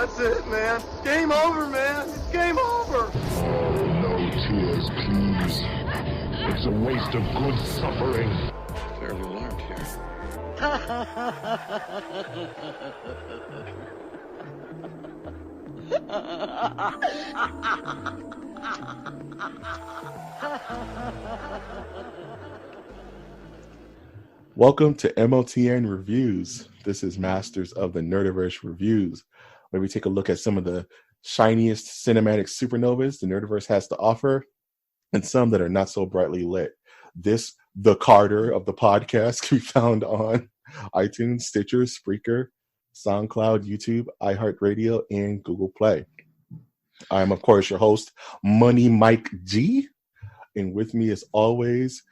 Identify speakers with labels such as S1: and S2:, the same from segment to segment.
S1: That's it, man. Game over, man. It's game over.
S2: No tears, please. It's a waste of good suffering.
S3: Fairly learned here.
S4: Welcome to MOTN Reviews. This is Masters of the Nerdiverse Reviews, where we take a look at some of the shiniest cinematic supernovas the Nerdiverse has to offer, and some that are not so brightly lit. This, the Carter of the podcast, can be found on iTunes, Stitcher, Spreaker, SoundCloud, YouTube, iHeartRadio, and Google Play. I'm, of course, your host, Money Mike G, and with me, as always,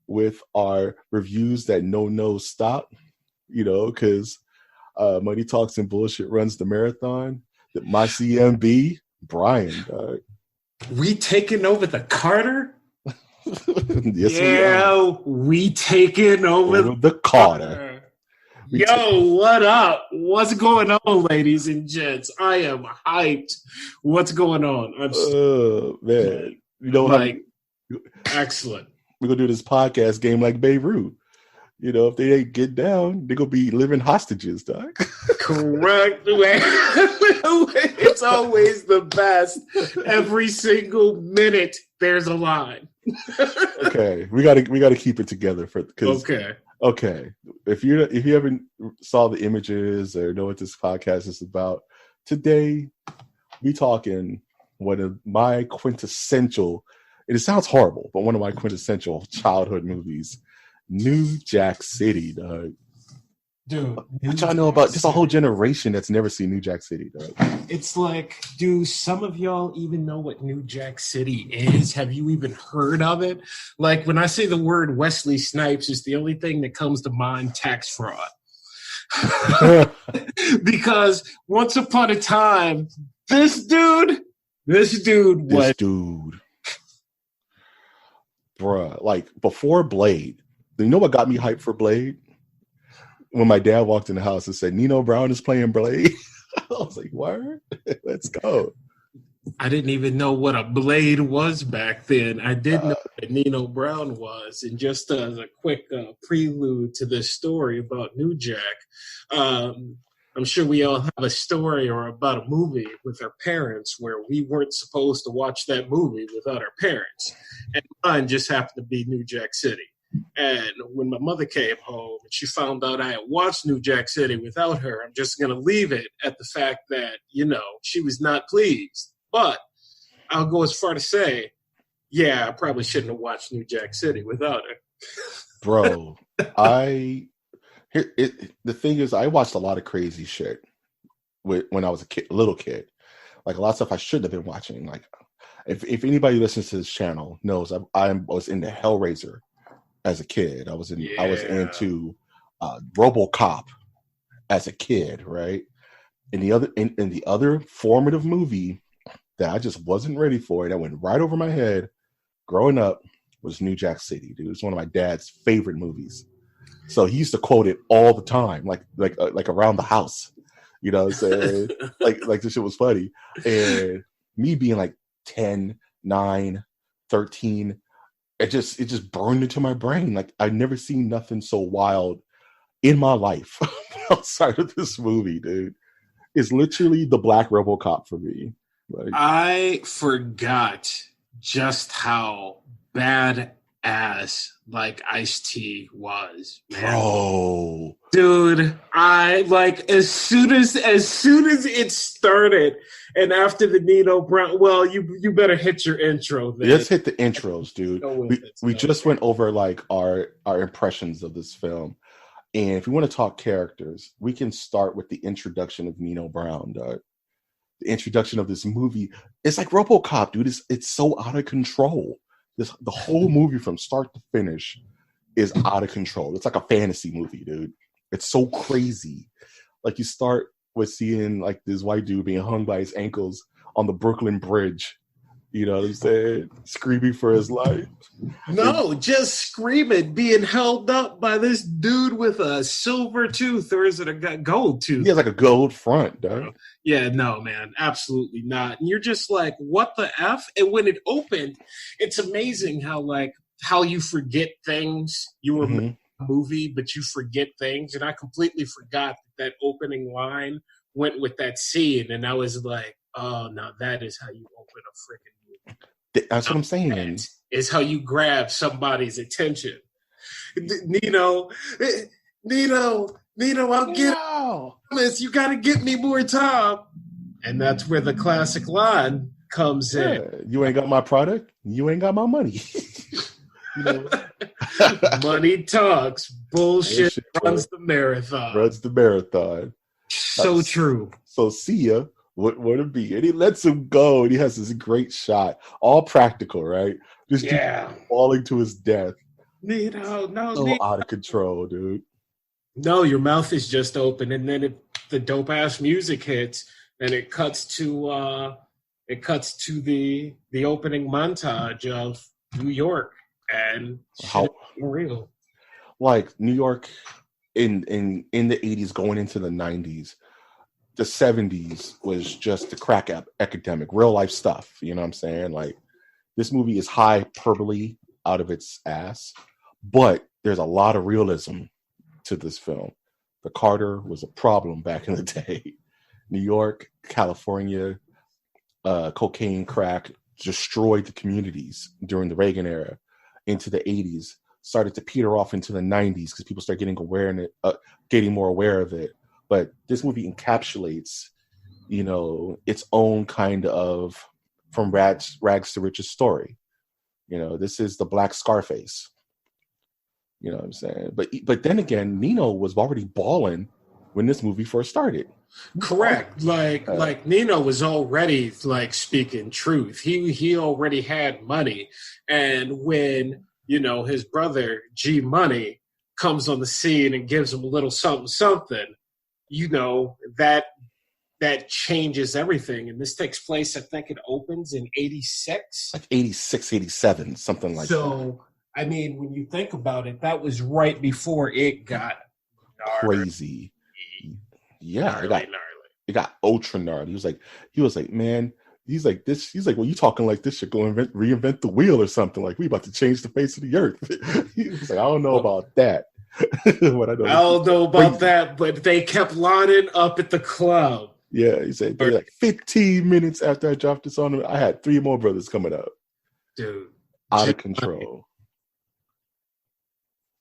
S4: with our reviews that no stop, because Money Talks and Bullshit runs the marathon. My CMB, Brian.
S5: We taking over the Carter?
S4: Yes,
S5: we taking over
S4: the Carter.
S5: What up? What's going on, ladies and gents? I am hyped. What's going on?
S4: Man.
S5: Excellent.
S4: We're going to do this podcast game like Beirut. If they ain't get down, they're going to be living hostages, dog.
S5: Correct. It's always the best. Every single minute, there's a line.
S4: Okay, we got to keep it together Okay. If you haven't saw the images or know what this podcast is about, today we talking one of my quintessential. It sounds horrible, but one of my quintessential childhood movies, New Jack City, dog.
S5: Dude,
S4: what y'all know about just a whole generation that's never seen New Jack City, dog?
S5: It's like, do some of y'all even know what New Jack City is? Have you even heard of it? Like, when I say the word Wesley Snipes, it's the only thing that comes to mind, tax fraud. Because once upon a time, this dude,
S4: bruh, like before Blade. You know what got me hyped for Blade? When my dad walked in the house and said, Nino Brown is playing Blade. I was like, word? Let's go.
S5: I didn't even know what a Blade was back then. I did know what Nino Brown was. And just as a quick prelude to this story about New Jack, I'm sure we all have a story or about a movie with our parents where we weren't supposed to watch that movie without our parents. And mine just happened to be New Jack City. And when my mother came home and she found out I had watched New Jack City without her, I'm just going to leave it at the fact that, she was not pleased. But I'll go as far to say, yeah, I probably shouldn't have watched New Jack City without her.
S4: Bro, the thing is, I watched a lot of crazy shit when I was a little kid. Like a lot of stuff I shouldn't have been watching. Like if anybody listens to this channel knows, I was into Hellraiser as a kid. I was into RoboCop as a kid, right? And the other formative movie that I just wasn't ready for, that went right over my head growing up, was New Jack City, dude. It's one of my dad's favorite movies. So he used to quote it all the time, like around the house. You know what I'm saying? like this shit was funny. And me being like 10, 9, 13, it just burned into my brain. Like I've never seen nothing so wild in my life outside of this movie, dude. It's literally the Black RoboCop for me. Like,
S5: I forgot just how badass like Ice-T was, man.
S4: Bro,
S5: dude, I like as soon as it started, and after the Nino Brown. Well, you better hit your intro then.
S4: Let's hit the intros, dude. We just went over like our impressions of this film, and if we want to talk characters, we can start with the introduction of Nino Brown, dog. The introduction of this movie, it's like RoboCop, dude. It's so out of control. The whole movie from start to finish is out of control. It's like a fantasy movie, dude. It's so crazy. Like you start with seeing like this white dude being hung by his ankles on the Brooklyn Bridge, You know what I'm saying? Screaming for his life.
S5: No, just screaming, being held up by this dude with a silver tooth, or is it a gold tooth?
S4: He has like a gold front, dog.
S5: Yeah, no, man, absolutely not. And you're just like, what the F? And when it opened, it's amazing how you forget things. You were making a movie, but you forget things. And I completely forgot that opening line went with that scene. And I was like, oh, now that is how you open a freaking movie.
S4: That's what I'm saying.
S5: That is how you grab somebody's attention. Nino, I'll get this. You got to get me more time. And that's where the classic line comes in.
S4: You ain't got my product. You ain't got my money.
S5: Money talks. Bullshit runs the marathon.
S4: Runs the marathon.
S5: So true.
S4: So see ya. What would it be? And he lets him go, and he has this great shot, all practical, right? Just falling to his death. So out of control, dude.
S5: No, your mouth is just open, and then the dope ass music hits, and it cuts to the opening montage of New York, and how real.
S4: Like New York in the 80s, going into the 90s. The 70s was just the crack epidemic, real life stuff. You know what I'm saying? Like, this movie is hyperbole out of its ass, but there's a lot of realism to this film. The Carter was a problem back in the day. New York, California, cocaine, crack destroyed the communities during the Reagan era. Into the 80s, started to peter off into the 90s because people start getting more aware of it. But this movie encapsulates, its own kind of from rags to riches story. This is the Black Scarface. You know what I'm saying? But then again, Nino was already balling when this movie first started.
S5: Correct. Like Nino was already speaking truth. He already had money, and when his brother G Money comes on the scene and gives him a little something. That changes everything. And this takes place, I think it opens in 86.
S4: Like 86, 87, something like that.
S5: So, I mean, when you think about it, that was right before it got
S4: crazy. Yeah,
S5: gnarly.
S4: It got ultra gnarly. He was like, man, he's like, well, you talking like this should go reinvent the wheel or something. Like, we about to change the face of the earth. He was like, I don't know about that.
S5: I don't know about that, but they kept lining up at the club.
S4: Yeah, he said, like 15 minutes after I dropped this on him, I had 3 more brothers coming up.
S5: Dude.
S4: Out of control.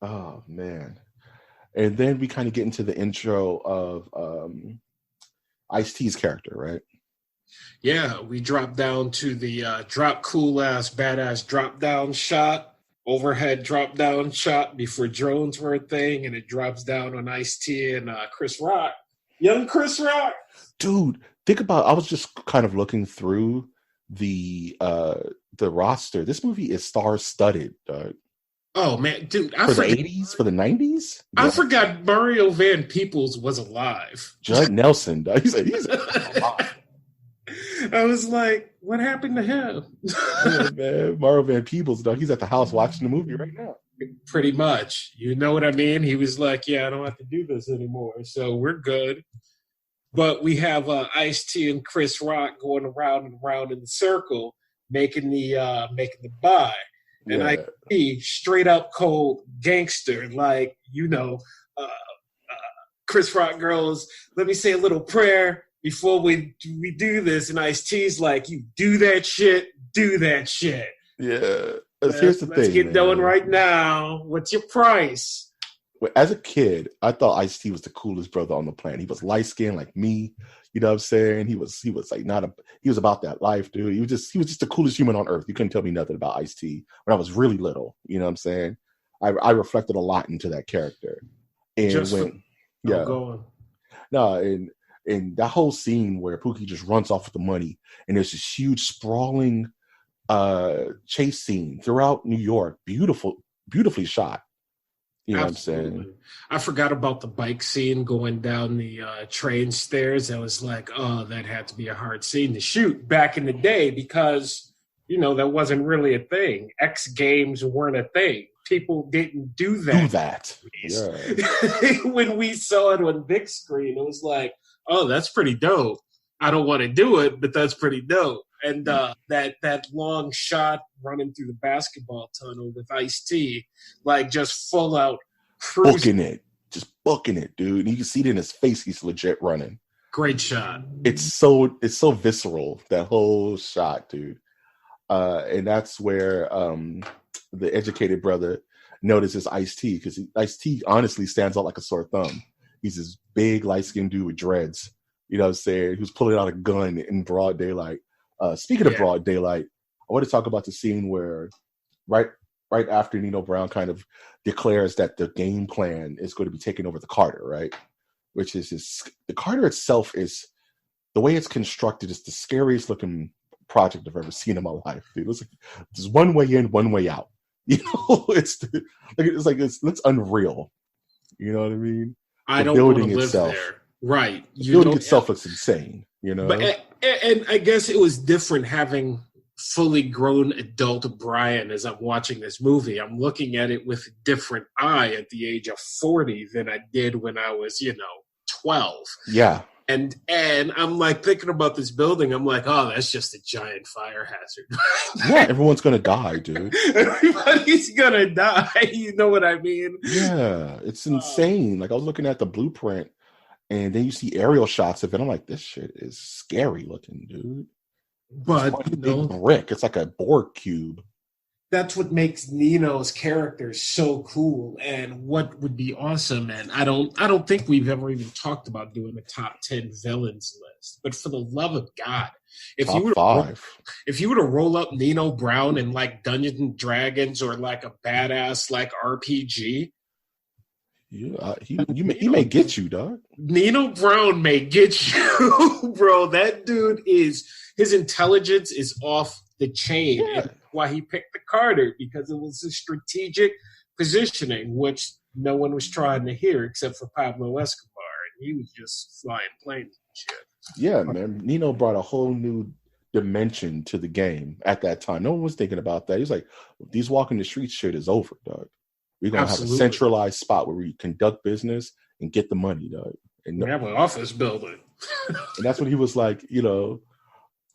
S4: Oh, man. And then we kind of get into the intro of Ice-T's character, right?
S5: Yeah, we drop down to the drop cool-ass, badass drop-down shot. Overhead drop down shot before drones were a thing, and it drops down on Ice-T and Chris Rock. Young Chris Rock.
S4: Dude, think about, I was just kind of looking through the roster. This movie is star-studded.
S5: Oh, man, dude.
S4: For the 80s? For the 90s?
S5: I forgot Mario Van Peebles was alive.
S4: Judd Nelson. He's alive.
S5: I was like, what happened to him?
S4: Yeah, man. Mario Van Peebles, dog. He's at the house watching the movie right now.
S5: Pretty much. You know what I mean? He was like, yeah, I don't have to do this anymore. So we're good. But we have Ice-T and Chris Rock going around and around in the circle, making the buy. And Ice-T, straight up cold gangster, Chris Rock goes, let me say a little prayer before we do this. And Ice-T's like, you do that shit.
S4: Yeah. Here's the thing. Let's
S5: get going right now. What's your price?
S4: Well, as a kid, I thought Ice-T was the coolest brother on the planet. He was light skinned like me. You know what I'm saying? He was like he was about that life, dude. He was just the coolest human on earth. You couldn't tell me nothing about Ice-T when I was really little. You know what I'm saying? I reflected a lot into that character. And and that whole scene where Pookie just runs off with the money, and there's this huge sprawling chase scene throughout New York, beautifully shot. You know Absolutely. What I'm saying?
S5: I forgot about the bike scene going down the train stairs. I was like, oh, that had to be a hard scene to shoot back in the day because, that wasn't really a thing. X Games weren't a thing. People didn't do that.
S4: Do that. Yeah.
S5: When we saw it on big screen, it was like, oh, that's pretty dope. I don't want to do it, but that's pretty dope. And that long shot running through the basketball tunnel with Ice-T, like just full out cruising.
S4: Booking it, dude. And you can see it in his face. He's legit running.
S5: Great shot.
S4: It's so visceral, that whole shot, dude. And that's where the educated brother notices Ice-T, because Ice-T honestly stands out like a sore thumb. He's this big, light-skinned dude with dreads. You know what I'm saying? Who's pulling out a gun in broad daylight. Speaking of broad daylight, I want to talk about the scene where right after Nino Brown kind of declares that the game plan is going to be taking over the Carter, right? Which is the Carter itself is, the way it's constructed is the scariest looking project I've ever seen in my life, dude. It's like there's one way in, one way out. You know, it looks unreal. You know what I mean?
S5: I don't want to live there. Right.
S4: The building itself looks insane, you know?
S5: But, and I guess it was different having fully grown adult Brian as I'm watching this movie. I'm looking at it with a different eye at the age of 40 than I did when I was, 12.
S4: Yeah.
S5: And I'm like thinking about this building. I'm like, oh, that's just a giant fire hazard.
S4: Yeah, everyone's going to die, dude.
S5: Everybody's going to die. You know what I mean?
S4: Yeah, it's insane. Like I was looking at the blueprint, and then you see aerial shots of it. I'm like, this shit is scary looking, dude.
S5: But
S4: it's big brick. It's like a Borg cube.
S5: That's what makes Nino's character so cool, and what would be awesome. And I don't think we've ever even talked about doing a top 10 villains list. But for the love of God, if you were to roll up Nino Brown in like Dungeons and Dragons or like a badass like RPG.
S4: Yeah, he may get you, dog.
S5: Nino Brown may get you, bro. That dude his intelligence is off the chain.
S4: Yeah.
S5: And why he picked the Carter, because it was a strategic positioning, which no one was trying to hear except for Pablo Escobar, and he was just flying planes and shit.
S4: Yeah, man. Nino brought a whole new dimension to the game at that time. No one was thinking about that. He's like, these walking the streets shit is over, dog. We're going to have a centralized spot where we conduct business and get the money, dog. And
S5: we have an office building.
S4: And that's when he was like,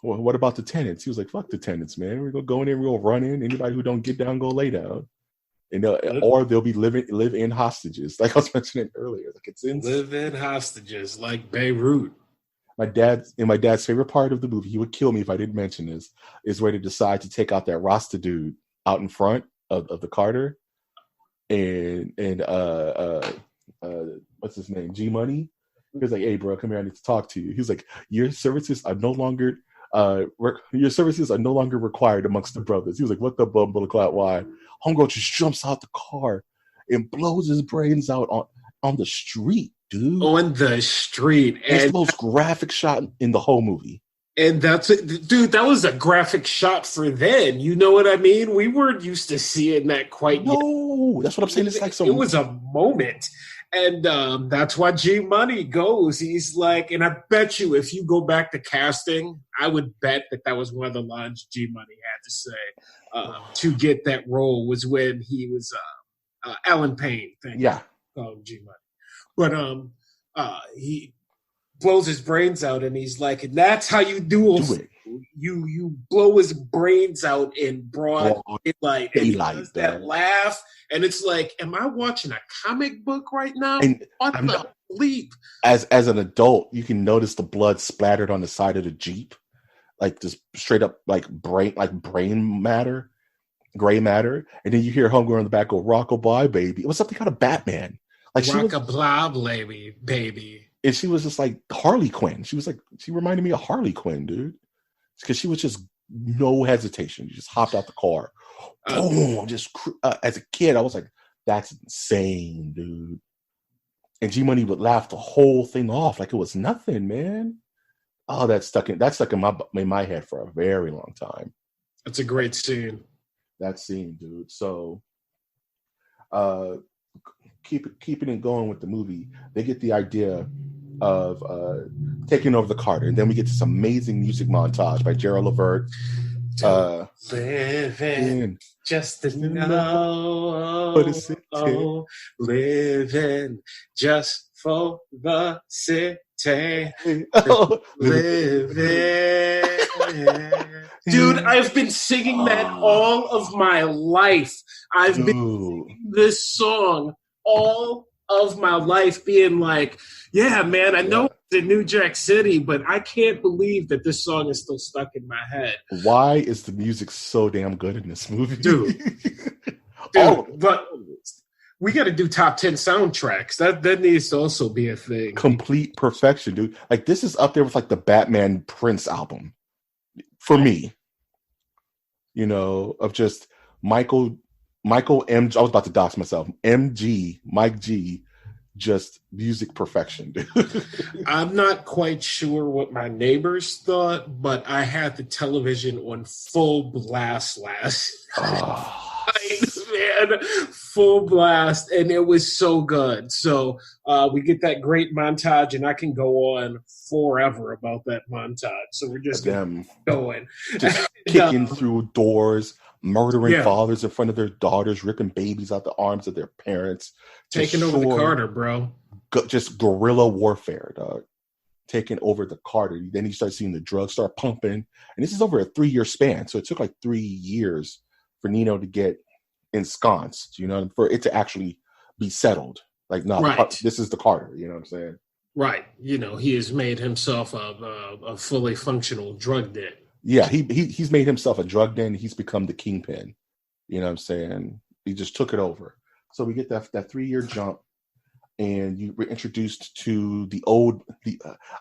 S4: well, what about the tenants? He was like, fuck the tenants, man. We're going to go in there, we're going to run in. Anybody who don't get down, go lay down. And or they'll be live-in hostages, like I was mentioning earlier. Like it's insane.
S5: Live-in hostages, like Beirut.
S4: My dad's favorite part of the movie, he would kill me if I didn't mention this, is where they decide to take out that Rasta dude out in front of the Carter. And what's his name? G Money. He was like, "Hey, bro, come here. I need to talk to you." He was like, "Your services are no longer required amongst the brothers." He was like, "What the bumble clout? Why?" Homegirl just jumps out the car and blows his brains out on the street, dude.
S5: On the street.
S4: It's the most graphic shot in the whole movie.
S5: And that's it, dude. That was a graphic shot for then. You know what I mean? We weren't used to seeing that quite yet.
S4: No, that's what I'm saying. It's like
S5: it was a moment, and that's why G Money goes. He's like, and I bet you, if you go back to casting, I would bet that was one of the lines G Money had to say to get that role was when he was Alan Payne.
S4: Yeah,
S5: G Money, but he blows his brains out, and he's like, and that's how you do it. You blow his brains out in broad daylight, and he does that laugh, and it's like, am I watching a comic book right now?
S4: And
S5: what the bleep?
S4: As an adult, you can notice the blood splattered on the side of the Jeep, like just straight up like brain matter, gray matter, and then you hear homegirl in the back go, "Rock-a-bye, baby." It was something out of Batman, like
S5: "Rock-a-blah, baby."
S4: And she was just like Harley Quinn. She reminded me of Harley Quinn, dude. Because she was just no hesitation. She just hopped out the car. Boom! As a kid, I was like, that's insane, dude. And G Money would laugh the whole thing off like it was nothing, man. Oh, that's stuck in my head for a very long time.
S5: That's a great scene.
S4: That scene, dude. So keeping it going with the movie, they get the idea of taking over the Carter, and then we get this amazing music montage by Gerald Levert.
S5: Living just to know,
S4: for the city.
S5: living just for the city.
S4: Oh,
S5: Living. Dude, I've been singing that all of my life. I've been singing this song all of my life, being like, yeah, man, I know it's in New Jack City, but I can't believe that this song is still stuck in my head.
S4: Why is the music so damn good in this movie?
S5: Dude, but we got to do top 10 soundtracks. That needs to also be a thing.
S4: Complete perfection, dude. Like, this is up there with like the Batman Prince album for me. You know, of just Michael M. I was about to dox myself. MG, Mike G, just music perfection, dude.
S5: I'm not quite sure what my neighbors thought, but I had the television on full blast last night, man. Full blast, and it was so good. So we get that great montage, and I can go on forever about that montage. So we're just going.
S4: Just kicking through doors, murdering fathers in front of their daughters, ripping babies out the arms of their parents.
S5: Taking over the Carter, bro.
S4: Just guerrilla warfare, dog. Taking over the Carter. Then you start seeing the drugs start pumping. And this is over a 3-year span. So it took like 3 years for Nino to get ensconced, you know, for it to actually be settled. Like, no, this is the Carter, you know what I'm saying?
S5: Right. You know, he has made himself a fully functional drug den.
S4: Yeah, he's made himself a drug den. He's become the kingpin. You know what I'm saying? He just took it over. So we get that 3-year jump, and you were introduced to the I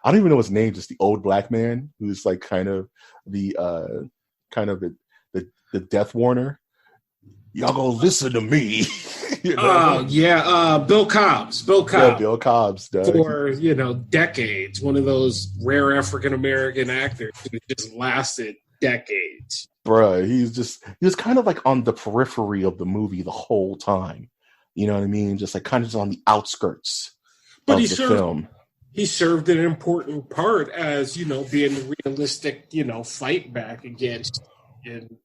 S4: don't even know his name, just the old black man who's like kind of the death warner. Y'all gonna listen to me. You know?
S5: Bill Cobbs.
S4: Yeah, Bill Cobbs. Doug.
S5: For, decades. One of those rare African-American actors who just lasted decades.
S4: Bruh, he was kind of like on the periphery of the movie the whole time. You know what I mean? Just like kind of just on the outskirts of the film.
S5: He served an important part as, being the realistic, fight back against, and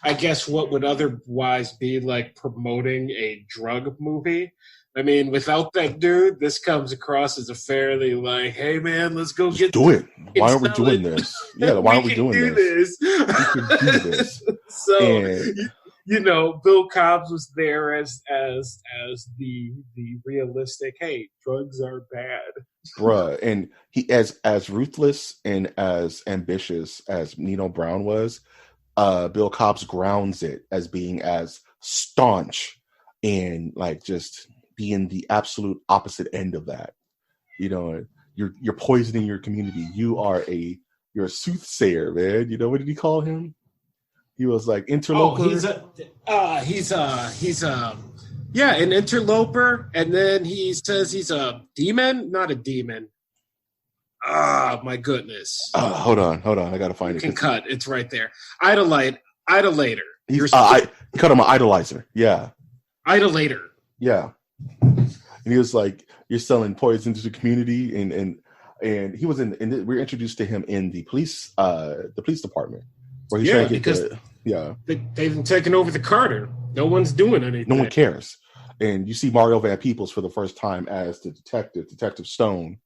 S5: I guess what would otherwise be like promoting a drug movie. I mean, without that dude, this comes across as a fairly like, hey man, let's go get
S4: do it. Why aren't we doing this? Yeah, why aren't we doing this? We can do this.
S5: So, Bill Cobbs was there as the realistic, hey, drugs are bad.
S4: Bruh, and he as ruthless and as ambitious as Nino Brown was, Bill Cobbs grounds it as being as staunch and like just being the absolute opposite end of that. You're poisoning your community. You're a soothsayer, man. What did he call him? He was like interloper. An interloper, and then he says he's a demon, not a demon. My goodness. Hold on. I gotta find it.
S5: You can cut. It's right there. Idolator.
S4: Cut him an idolizer. Yeah.
S5: Idolator.
S4: Yeah. And he was like, "You're selling poison to the community," and he was we're introduced to him in the police department where he's trying to get
S5: they've taken over the Carter. No one's doing anything.
S4: No one cares. And you see Mario Van Peebles for the first time as the Detective Stone.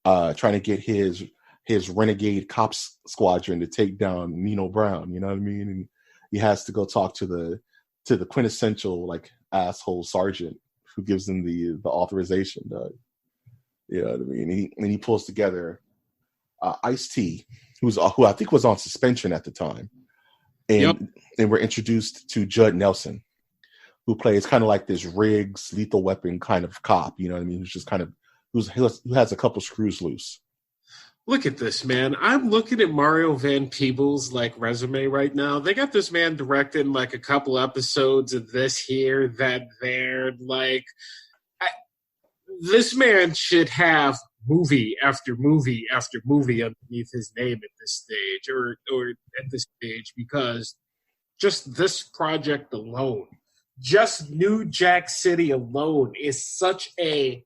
S4: Trying to get his renegade cops squadron to take down Nino Brown, you know what I mean? And he has to go talk to the quintessential like asshole sergeant who gives him the authorization. You know what I mean? And he pulls together Ice-T, who I think was on suspension at the time, and we're introduced to Judd Nelson, who plays kind of like this Riggs Lethal Weapon kind of cop. You know what I mean? Who's just kind of who has a couple screws loose.
S5: Look at this, man. I'm looking at Mario Van Peebles' resume right now. They got this man directing a couple episodes of this here, that there. This man should have movie after movie after movie underneath his name at this stage, or at this stage, because just this project alone, just New Jack City alone, is such a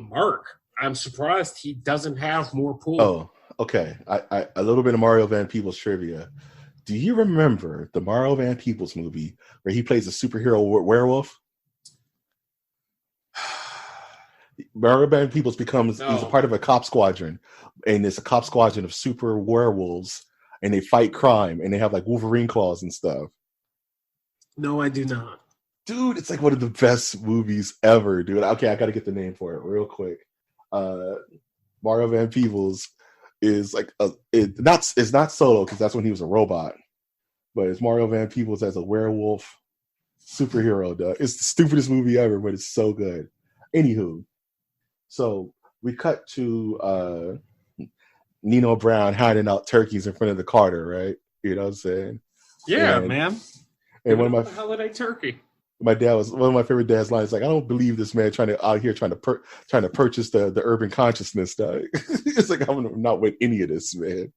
S5: mark. I'm surprised he doesn't have more pull.
S4: Oh, Okay, I a little bit of Mario Van Peebles trivia. Do you remember the Mario Van Peebles movie where he plays a superhero werewolf? Mario Van Peebles he's a
S5: No,
S4: part of a cop squadron, and it's a cop squadron of super werewolves, and they fight crime, and they have like Wolverine claws and stuff.
S5: no, I do not.
S4: Dude, it's like one of the best movies ever, dude. Okay, I got to get the name for it real quick. Mario Van Peebles is like it's not solo because that's when he was a robot, but it's Mario Van Peebles as a werewolf superhero. Dude. It's the stupidest movie ever, but it's so good. Anywho, so we cut to Nino Brown hiding out turkeys in front of the Carter, right? You know what I'm saying?
S5: Yeah,
S4: And-
S5: man.
S4: And one of my
S5: holiday turkey.
S4: my dad was one of my favorite dad's lines. Like, I don't believe this man trying to purchase the urban consciousness. It's like I'm not with any of this, man.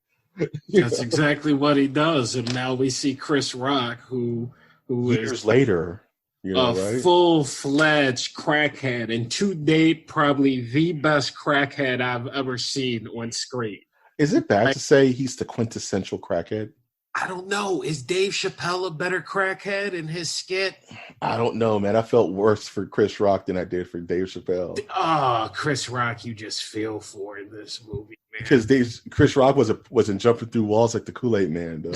S5: That's exactly what he does, and now we see Chris Rock, who
S4: Years
S5: is
S4: later,
S5: a
S4: right?
S5: full-fledged crackhead, and to date, probably the best crackhead I've ever seen on screen.
S4: Is it bad to say he's the quintessential crackhead?
S5: I don't know. Is Dave Chappelle a better crackhead in his skit?
S4: I don't know, man. I felt worse for Chris Rock than I did for Dave Chappelle.
S5: Oh, Chris Rock, you just feel for in this movie, man.
S4: Because Chris Rock wasn't jumping through walls like the Kool-Aid Man, though.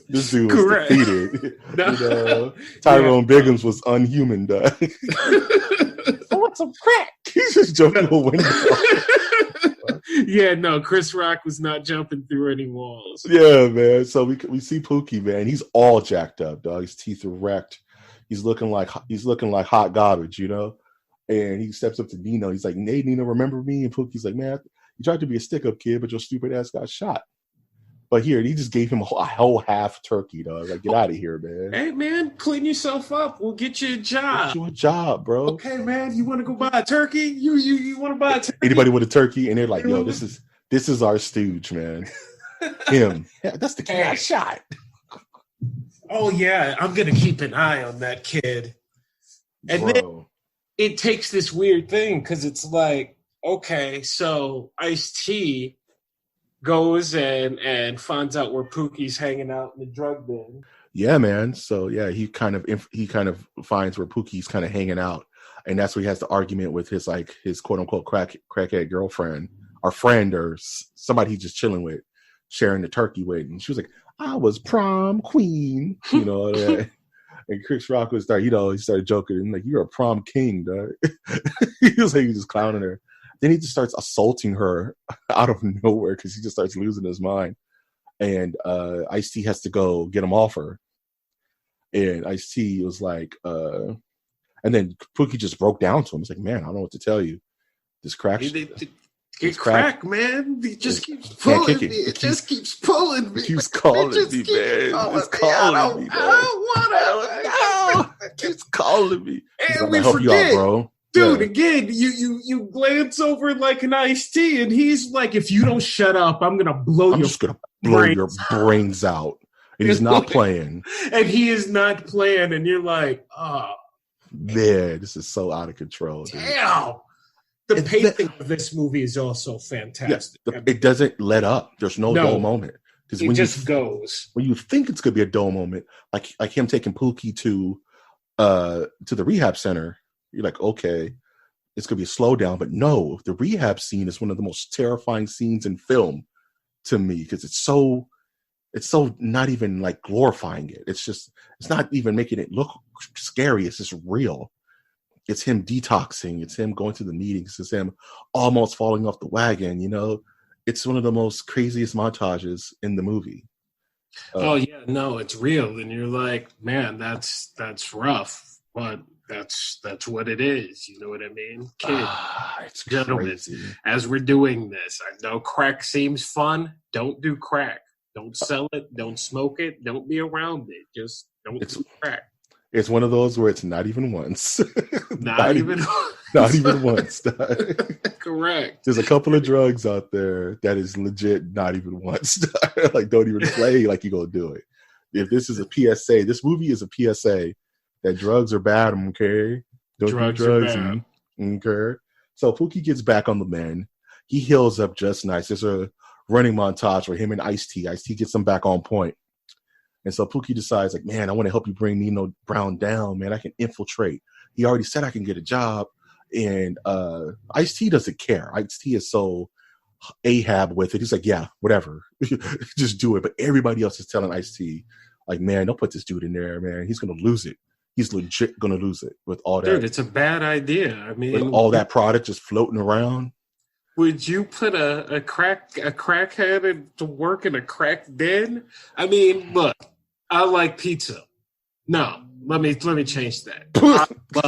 S4: This dude was
S5: Correct.
S4: defeated.
S5: No.
S4: Tyrone Biggums was unhuman, dog. I want some crack. He's just jumping a window.
S5: Yeah, no, Chris Rock was not jumping through any walls.
S4: Yeah, man. So we see Pookie, man. He's all jacked up, dog. His teeth are wrecked. He's looking like hot garbage, you know. And he steps up to Nino. He's like, "Hey, Nino, remember me?" And Pookie's like, "Man, you tried to be a stick-up kid, but your stupid ass got shot." But here, he just gave him a whole half turkey, dog. Like, get out of here, man.
S5: Hey, man, clean yourself up. We'll get you a job.
S4: Get you a job, bro.
S5: Okay, man, you want to go buy a turkey? You want to buy a turkey?
S4: Anybody with a turkey, and they're like, "Yo, this is our stooge, man." Him. Yeah, that's the kid I shot.
S5: Oh, yeah, I'm going to keep an eye on that kid. And then it takes this weird thing because it's like, okay, so Ice-T goes and finds out where Pookie's hanging out in the drug bin.
S4: Yeah, man. So yeah, he kind of finds where Pookie's kind of hanging out, and that's where he has the argument with his quote unquote crackhead girlfriend or friend or somebody he's just chilling with, sharing the turkey with, and she was like, "I was prom queen," you know. And Chris Rock was there, you know, he started joking and like, "You're a prom king, dog." He was just clowning her. Then he just starts assaulting her out of nowhere because he just starts losing his mind. And Ice-T has to go get him off her. And Ice-T was like, and then Pookie just broke down to him. He's like, "Man, I don't know what to tell you. This crack.
S5: Get crack, man. He just keeps
S4: Can't
S5: pulling
S4: kick
S5: me.
S4: it.
S5: It just keeps pulling me.
S4: Keeps calling
S5: It just
S4: me,
S5: keeps
S4: man.
S5: calling
S4: It's
S5: me.
S4: calling me, man.
S5: I don't want to.
S4: Keeps calling me.
S5: And
S4: I'm
S5: we
S4: gonna help you out,
S5: forget.
S4: bro.
S5: Dude,
S4: Yeah.
S5: again, you glance over like an Ice-T, and he's like, "If you don't shut up, I'm gonna blow
S4: I'm
S5: your
S4: just gonna blow
S5: brains
S4: your brains out." And he's not playing.
S5: And he is not playing, and you're like, "Oh,
S4: Man, this is so out of control, dude.
S5: damn!" The pacing of this movie is also fantastic.
S4: Yes, it doesn't let up. There's no dull moment. Because
S5: It just goes.
S4: when you think it's gonna be a dull moment, like him taking Pookie to the rehab center, you're like, okay, it's gonna be a slowdown. But no, the rehab scene is one of the most terrifying scenes in film to me because it's so not even like glorifying it. It's not even making it look scary. It's just real. It's him detoxing. It's him going to the meetings. It's him almost falling off the wagon. You know, it's one of the most craziest montages in the movie.
S5: Oh yeah, no, it's real, and you're like, man, that's rough, but that's what it is. You know what I mean, kids,
S4: it's
S5: gentlemen.
S4: crazy.
S5: As we're doing this, I know crack seems fun. Don't do crack. Don't sell it. Don't smoke it. Don't be around it. Just don't do crack.
S4: It's one of those where it's not even once.
S5: Not even
S4: once.
S5: Correct.
S4: There's a couple of drugs out there that is legit not even once. Like, don't even play like you're going to do it. If this is a PSA, this movie is a PSA that drugs are bad, okay? Don't do drugs. Okay? So Pookie gets back on the men. He heals up just nice. There's a running montage where him and Ice-T gets him back on point. And so Pookie decides, like, man, I want to help you bring Nino Brown down, man. I can infiltrate. He already said I can get a job. And Ice-T doesn't care. Ice-T is so Ahab with it. He's like, yeah, whatever. Just do it. But everybody else is telling Ice-T, like, man, don't put this dude in there, man. He's going to lose it. He's legit going to lose it with all that.
S5: Dude, it's a bad idea. I mean,
S4: with all that product just floating around.
S5: Would you put a crackhead to work in a crack den? I mean, look, I like pizza. No, let me change that.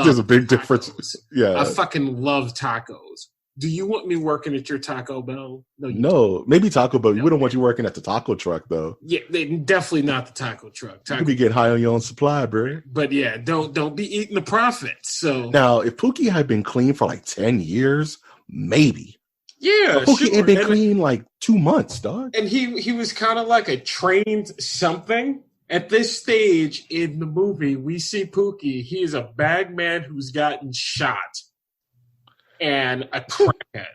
S4: There's a big
S5: tacos.
S4: difference. Yeah,
S5: I fucking love tacos. Do you want me working at your Taco Bell?
S4: No, maybe Taco Bell. We don't want you working at the taco truck, though.
S5: Yeah, definitely not the taco truck.
S4: You could be getting high on your own supply, bro.
S5: But yeah, don't be eating the profits. So
S4: now, if Pookie had been clean for like 10 years, maybe.
S5: Yeah,
S4: but Pookie had been clean like 2 months, dog.
S5: And he was kind of like a trained something. At this stage in the movie, we see Pookie. He is a bag man who's gotten shot. And a crackhead.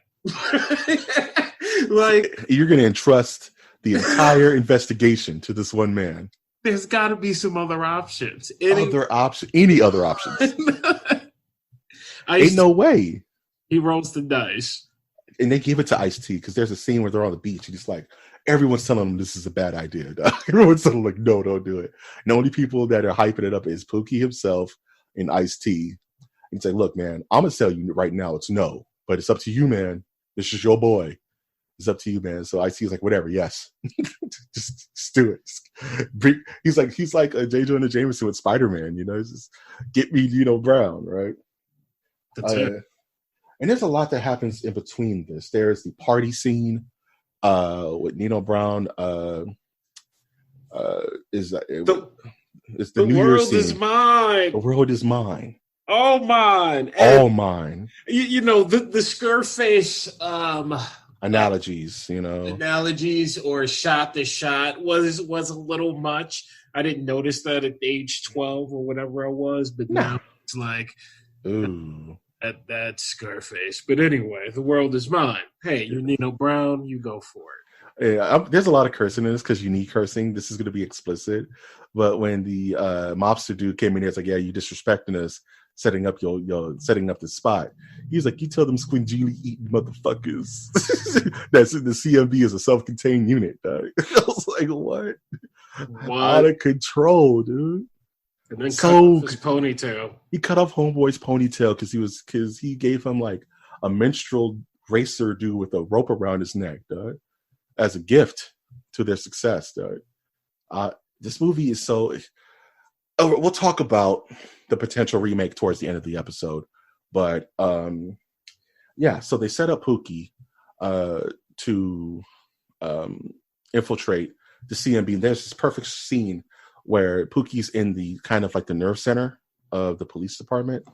S5: Like,
S4: you're going to entrust the entire investigation to this one man.
S5: There's got to be some other options.
S4: Any other options? Ain't no way.
S5: He rolls the dice.
S4: And they give it to Ice-T because there's a scene where they're on the beach and he's like, everyone's telling him this is a bad idea. Everyone's telling him, like, no, don't do it. And the only people that are hyping it up is Pookie himself and Ice-T. And say, look, man, I'm going to tell you right now it's no, but it's up to you, man. This is your boy. It's up to you, man. So Ice-T is like, whatever, yes. just do it. He's like J. Jonah Jameson with Spider-Man, you know, just get me Nino Brown, right? And there's a lot that happens in between this. There's the party scene with Nino Brown. It's the New Year's scene.
S5: The world is mine.
S4: The world is mine.
S5: All mine.
S4: All mine.
S5: You know, the Scarface
S4: analogies, you know.
S5: Analogies or shot the shot was a little much. I didn't notice that at age 12 or whatever I was, but now it's like,
S4: ooh.
S5: That's Scarface. But anyway, the world is mine. Hey, you're Nino Brown, you go for it.
S4: Yeah, there's a lot of cursing in this because you need cursing. This is going to be explicit. But when the mobster dude came in here, it's like, yeah, you disrespecting us. Setting up setting up the spot. He's like, you tell them squingeely eating motherfuckers that's in the CMB is a self-contained unit, dog. I was like, what? Out of control, dude.
S5: And then cut off his ponytail.
S4: He cut off Homeboy's ponytail because he gave him like a minstrel racer dude with a rope around his neck, dog, as a gift to their success, dog. This movie is so. Oh, we'll talk about the potential remake towards the end of the episode. But yeah, so they set up Pookie to infiltrate the CMB. There's this perfect scene where Pookie's in the kind of like the nerve center of the police department,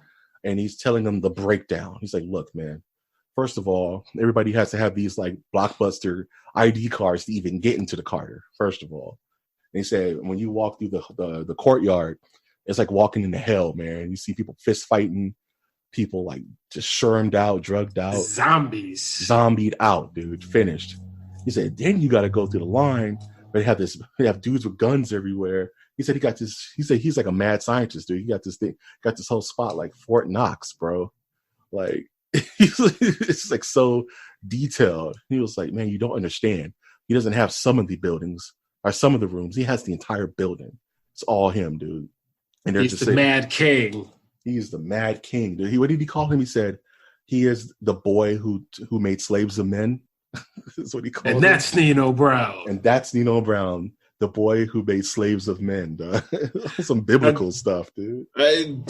S4: and he's telling them the breakdown. He's like, look, man, first of all, everybody has to have these like Blockbuster ID cards to even get into the Carter, first of all. And he said, when you walk through the courtyard, it's like walking into hell, man. You see people fist fighting, people like just shermed out, drugged out. Zombied out, dude. Finished. He said, then you got to go through the line. They have dudes with guns everywhere. He said he's like a mad scientist, dude. He got this whole spot like Fort Knox, bro. Like, it's like so detailed. He was like, man, you don't understand. He doesn't have some of the buildings or some of the rooms. He has the entire building. It's all him, dude. And
S5: he's the Mad King.
S4: He's the Mad King, dude. What did he call him? He said he is the boy who made slaves of men. That's what he called him.
S5: And that's Nino Brown.
S4: And that's Nino Brown, the boy who made slaves of men. Some biblical stuff, dude.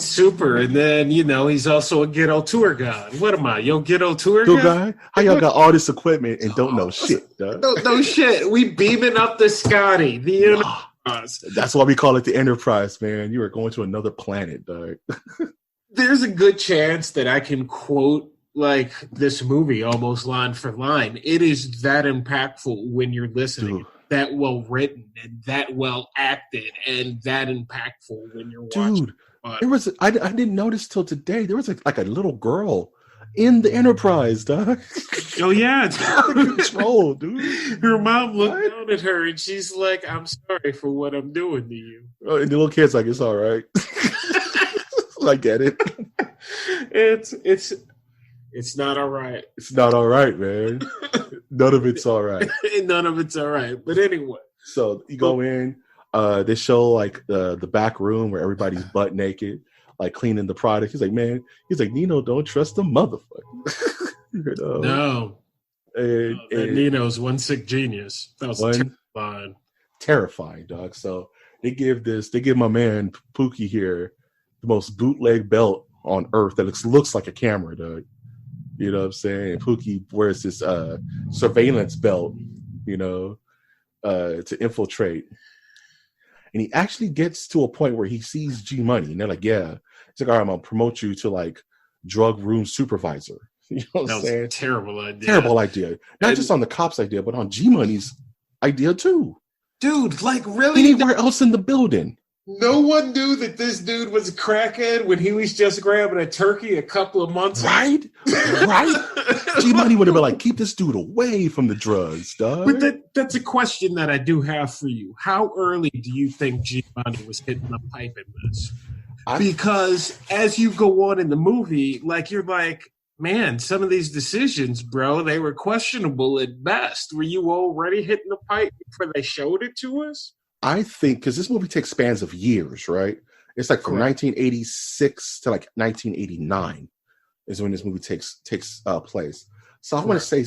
S5: Super. And then, you know, he's also a ghetto tour guide. What am I, yo, ghetto tour
S4: guy? How y'all got all this equipment and don't know shit, dog?
S5: No shit. We beaming up the Scotty. The Enterprise.
S4: That's why we call it the Enterprise, man. You are going to another planet, dog.
S5: There's a good chance that I can quote like this movie almost line for line. It is that impactful when you're listening. Dude. That well written and that well acted and that impactful when you're watching.
S4: Dude, I didn't notice till today. There was like a little girl in the Enterprise, dog.
S5: Oh yeah,
S4: Out of control, dude.
S5: her mom looked
S4: What?
S5: down at her and she's like, "I'm sorry for what I'm doing to you."
S4: Oh, and the little kid's like, it's all right. I get it.
S5: It's not all right.
S4: It's not all right, man. None of it's all right.
S5: None of it's all right. But anyway,
S4: So you go in, they show like the back room where everybody's butt naked, like cleaning the product. He's like, man, Nino, don't trust the motherfucker. You know?
S5: no,
S4: And
S5: Nino's one sick genius. That was terrifying.
S4: Terrifying, dog. So they give my man Pookie here the most bootleg belt on earth that looks like a camera, dog. You know what I'm saying? Pookie wears this surveillance belt, you know, to infiltrate. And he actually gets to a point where he sees G Money, and they're like, yeah. He's like, all right, I'm gonna promote you to like drug room supervisor. You know what I'm saying?
S5: A terrible idea.
S4: Terrible idea. Not just on the cops' idea, but on G Money's idea too.
S5: Dude, like really?
S4: Anywhere else in the building.
S5: No one knew that this dude was a crackhead when he was just grabbing a turkey a couple of months ago.
S4: Right? G Money would have been like, keep this dude away from the drugs, dog.
S5: But that's a question that I do have for you. How early do you think G Money was hitting the pipe in this? Because as you go on in the movie, like you're like, man, some of these decisions, bro, they were questionable at best. Were you already hitting the pipe before they showed it to us?
S4: I think because this movie takes spans of years, right? It's like from 1986 to like 1989 is when this movie takes place. So I want to say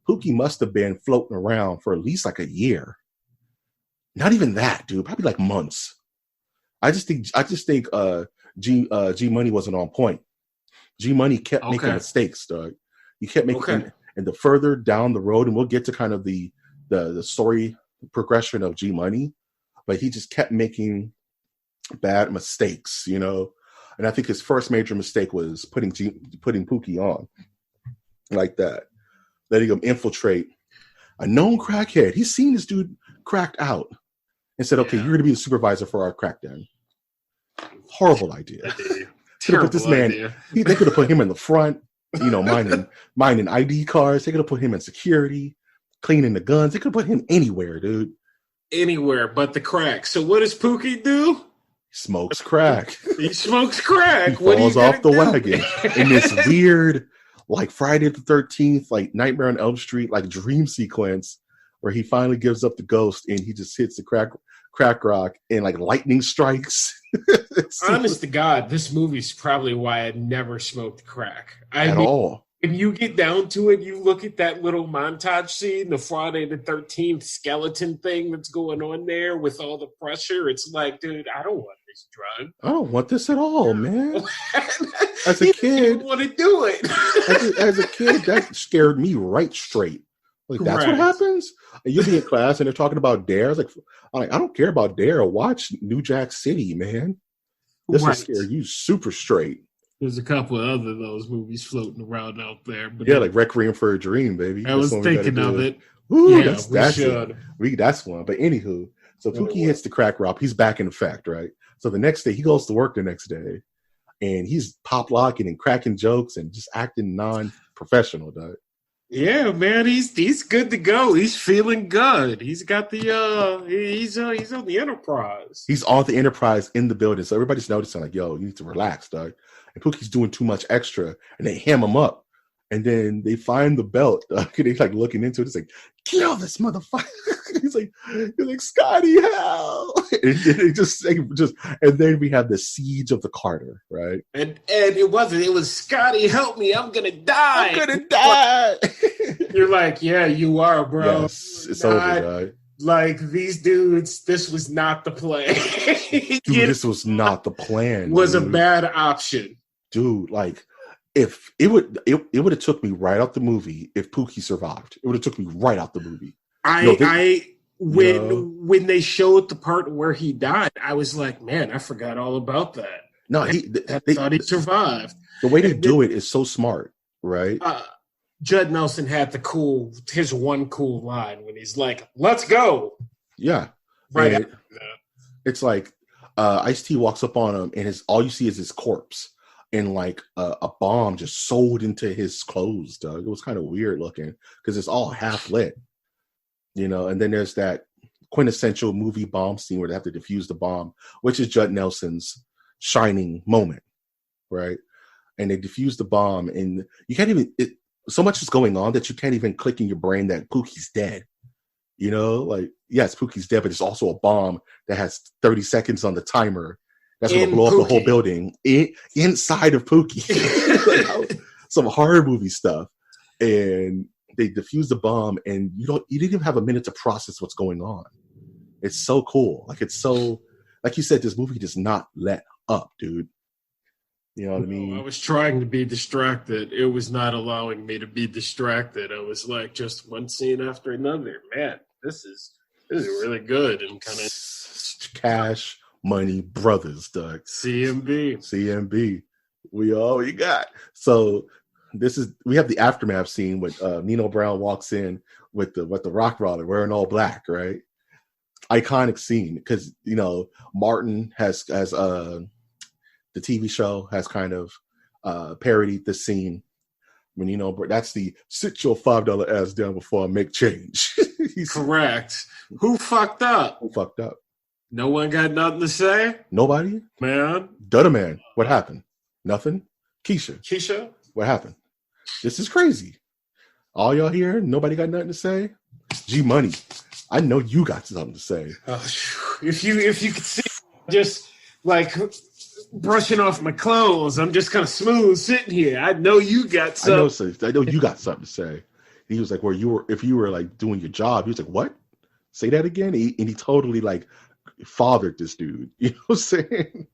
S4: Pookie must have been floating around for at least like a year. Not even that, dude. Probably like months. I just think G Money wasn't on point. G Money kept making mistakes, dog. He kept making, and the further down the road, and we'll get to kind of the story progression of G Money, but he just kept making bad mistakes, you know. And I think his first major mistake was putting Pookie on like that, letting him infiltrate a known crackhead. He's seen this dude cracked out and said, "Okay, you're going to be the supervisor for our crackdown." Horrible idea. Could have put this man. They could have put him in the front, you know, minding ID cards. They could have put him in security, cleaning the guns. They could have put him anywhere, dude.
S5: Anywhere but the crack. So what does Pookie do?
S4: Smokes crack.
S5: He smokes crack.
S4: He falls off the wagon in this weird, like Friday the 13th, like Nightmare on Elm Street, like dream sequence where he finally gives up the ghost and he just hits the crack rock and like lightning strikes.
S5: Honest to God, this movie's probably why I never smoked crack.
S4: At all.
S5: When you get down to it, you look at that little montage scene, the Friday the 13th skeleton thing that's going on there with all the pressure. It's like, dude, I don't want this drug.
S4: I don't want this at all, man. As a kid,
S5: I didn't want to do it.
S4: as a kid, that scared me right straight. Like, that's what happens? And you'll be in class and they're talking about Dare. I'm like, I don't care about Dare. Watch New Jack City, man. This will scare you super straight.
S5: There's a couple of other those movies floating around out there. But
S4: yeah, like Requiem for a Dream, baby.
S5: I was thinking of it.
S4: Ooh, yeah, that's one. But anywho, so Pookie hits the crack rock. He's back in effect, right? So the next day, he goes to work the next day, and he's pop locking and cracking jokes and just acting non-professional, dog.
S5: Yeah, man, he's good to go. He's feeling good. He's got the he's on the Enterprise.
S4: He's on the Enterprise in the building, so everybody's noticing like, yo, you need to relax, dog. And Pookie's doing too much extra, and they ham him up. And then they find the belt. They're like looking into it. It's like, kill this motherfucker. He's like, Scotty, hell. And then we have the siege of the Carter, right?
S5: And it was Scotty, help me, I'm gonna die.
S4: I'm gonna die.
S5: You're like, yeah, you are, bro.
S4: Yes, it's over, right?
S5: Like, these dudes, this was not the plan.
S4: Dude, this was not the plan.
S5: Was a bad option. Dude,
S4: like, if it would have took me right out the movie if Pookie survived. It would have took me right out the movie.
S5: When they showed the part where he died, I was like, man, I forgot all about that.
S4: No,
S5: I thought he survived.
S4: The way they do it is so smart, right?
S5: Judd Nelson had his one cool line when he's like, "Let's go."
S4: Yeah, right. It's like Ice-T walks up on him, and all you see is his corpse. and like a bomb just sold into his clothes, Doug. It was kind of weird looking because it's all half lit, you know. And then there's that quintessential movie bomb scene where they have to defuse the bomb, which is Judd Nelson's shining moment, right? And they defuse the bomb, and you can't even. So much is going on that you can't even click in your brain that Pookie's dead. You know, like, yes, Pookie's dead, but it's also a bomb that has 30 seconds on the timer that's going to blow up the whole building inside of Pookie. Like, some horror movie stuff. And they defuse the bomb, and you didn't even have a minute to process what's going on. It's so cool. Like, it's so, like you said, this movie does not let up, dude. You know what I mean?
S5: I was trying to be distracted. It was not allowing me to be distracted. I was like, just one scene after another. Man, this is really good and kind of
S4: Cash Money Brothers, Doug.
S5: CMB.
S4: We all you got. So we have the aftermath scene with Nino Brown walks in with the rock roller wearing all black, right? Iconic scene because you know Martin has the TV show has kind of parodied the scene when you know that's the sit your $5 ass down before I make change.
S5: Correct. Who fucked up? No one got nothing to say?
S4: Nobody?
S5: Man.
S4: Dutta Man. What happened? Nothing?
S5: Keisha? What
S4: happened? This is crazy. All y'all here? Nobody got nothing to say? G Money. I know you got something to say.
S5: If you could see just like brushing off my clothes, I'm just kind of smooth sitting here. I know you got something.
S4: I know you got something to say. He was like, if you were like doing your job, he was like, what? Say that again? And he totally like fathered this dude. You know what I'm saying?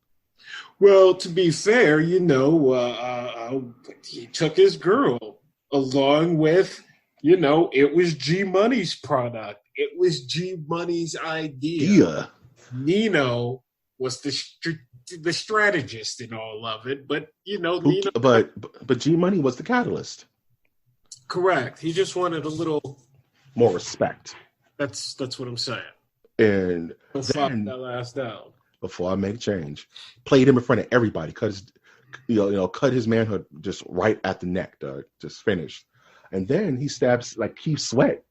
S5: Well, to be fair, you know, he took his girl along with, you know, it was G Money's product. It was G Money's idea. Nino was the strategist in all of it, but you know, Nino,
S4: but G Money was the catalyst.
S5: Correct. He just wanted a little
S4: more respect.
S5: That's what I'm saying.
S4: And
S5: fuck that last down
S4: before I make change. Played him in front of everybody, cut his manhood just right at the neck, Doug. Just finished. And then he stabs like Keith Sweat.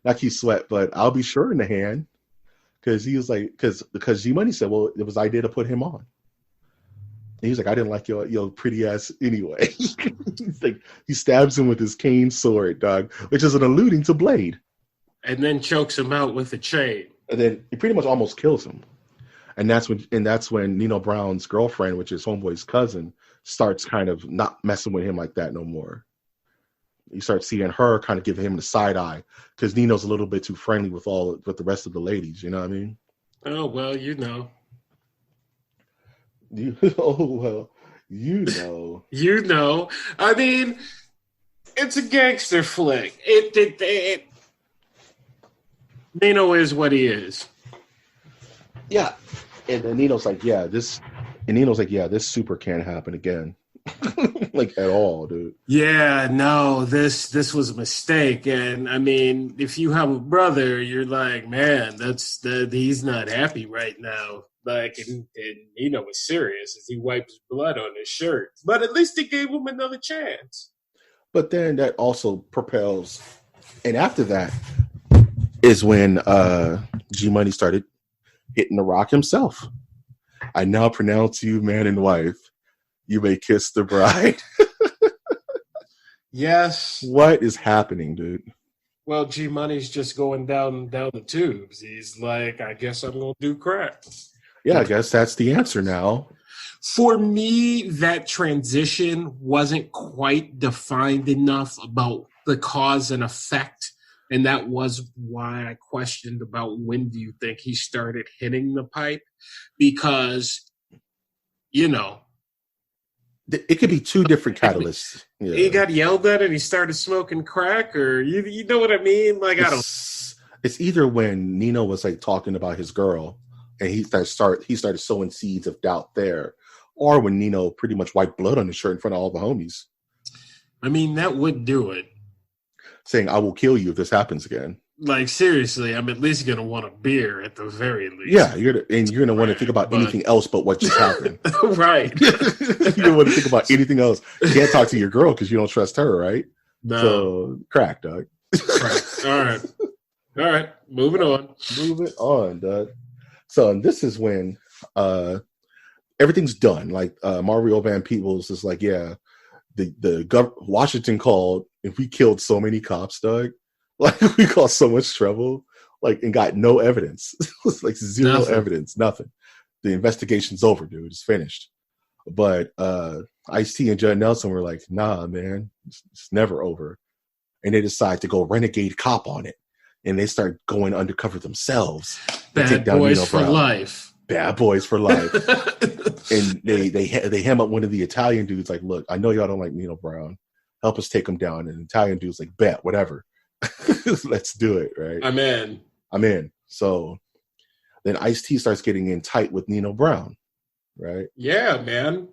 S4: Not Keith Sweat, but I'll be sure in the hand. Because he was like, because G Money said, well, it was idea to put him on. And he was like, I didn't like your pretty ass anyway. He's like, he stabs him with his cane sword, dog, which is an alluding to Blade.
S5: And then chokes him out with a chain.
S4: And then he pretty much almost kills him. And that's when Nino Brown's girlfriend, which is Homeboy's cousin, starts kind of not messing with him like that no more. You start seeing her kind of giving him the side eye because Nino's a little bit too friendly with the rest of the ladies. You know what I mean?
S5: Oh well, you know.
S4: You know.
S5: You know. I mean, it's a gangster flick. Nino is what he is.
S4: Yeah. And then Nino's like, this super can't happen again. Like at all, dude.
S5: Yeah, no, this was a mistake. And I mean, if you have a brother, you're like, man, he's not happy right now. Like, and Nino was serious as he wipes blood on his shirt. But at least he gave him another chance.
S4: But then that also propels, and after that is when G Money started hitting the rock himself. I now pronounce you man and wife. You may kiss the bride.
S5: Yes.
S4: What is happening, dude?
S5: Well, G Money's just going down the tubes. He's like, I guess I'm going to do crack.
S4: Yeah, I guess that's the answer now.
S5: For me, that transition wasn't quite defined enough about the cause and effect. And that was why I questioned about when do you think he started hitting the pipe? Because, you know,
S4: it could be two different catalysts.
S5: Yeah. He got yelled at and he started smoking crack, or you know what I mean? Like,
S4: it's either when Nino was like talking about his girl and he started sowing seeds of doubt there, or when Nino pretty much wiped blood on his shirt in front of all the homies.
S5: I mean, that would do it.
S4: Saying, I will kill you if this happens again.
S5: Like seriously, I'm at least gonna want a beer at the very least.
S4: Yeah, you're gonna want to think about anything else but what just happened.
S5: Right.
S4: You don't want to think about anything else. You can't talk to your girl because you don't trust her, right?
S5: No.
S4: So crack, dog.
S5: Right. All right. Moving on.
S4: Moving on, dog. So and this is when everything's done. Like Mario Van Peebles is like, yeah, Washington called and we killed so many cops, dog. Like we caused so much trouble, like and got no evidence. Like zero evidence, nothing. The investigation's over, dude. It's finished. But Ice-T and Judd Nelson were like, nah, man, it's never over. And they decide to go renegade cop on it. And they start going undercover themselves.
S5: Bad boys for life.
S4: Bad boys for life. And they hem up one of the Italian dudes like, look, I know y'all don't like Nino Brown. Help us take him down. And the Italian dude's like, bet, whatever. Let's do it, right?
S5: I'm in.
S4: So then Ice-T starts getting in tight with Nino Brown, right?
S5: Yeah, man.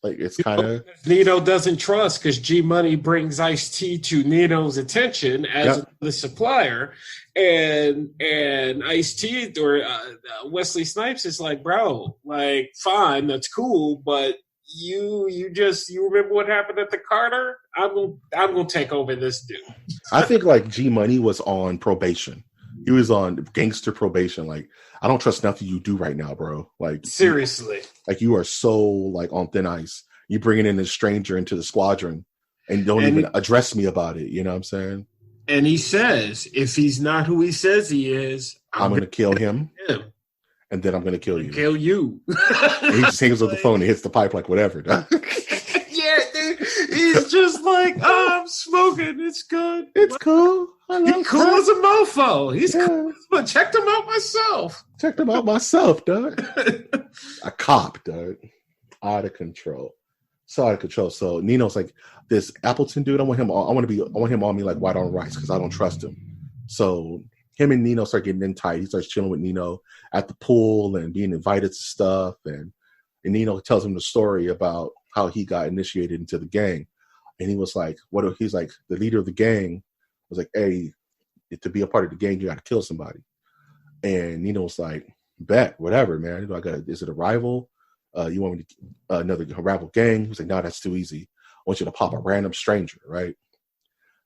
S4: Like it's kind of
S5: Nino doesn't trust because G Money brings Ice-T to Nino's attention as the supplier, and Ice-T or Wesley Snipes is like, bro, like fine, that's cool, but you remember what happened at the Carter? I'm gonna take over this dude.
S4: I think like G Money was on probation. He was on gangster probation. Like, I don't trust nothing you do right now, bro. Like
S5: seriously,
S4: you are so like on thin ice. You bringing in a stranger into the squadron and don't even address me about it. You know what I'm saying?
S5: And he says, if he's not who he says he is,
S4: I'm gonna kill him. And then I'm gonna kill you.
S5: Kill you.
S4: And he just hangs up the phone and hits the pipe like whatever.
S5: Yeah, dude. He's just like, I'm smoking. It's good.
S4: It's cool.
S5: He's cool as a mofo. He's cool. But checked him out myself.
S4: Dog. A cop, dog. Out of control. So out of control. So Nino's like, this Appleton dude, I want him on me like white on rice because I don't trust him. So him and Nino start getting in tight. He starts chilling with Nino at the pool and being invited to stuff. And Nino tells him the story about how he got initiated into the gang. And he was like, he's like, the leader of the gang was like, hey, to be a part of the gang, you got to kill somebody. And Nino was like, bet, whatever, man. Is it a rival? You want me to another rival gang? He was like, no, that's too easy. I want you to pop a random stranger, right?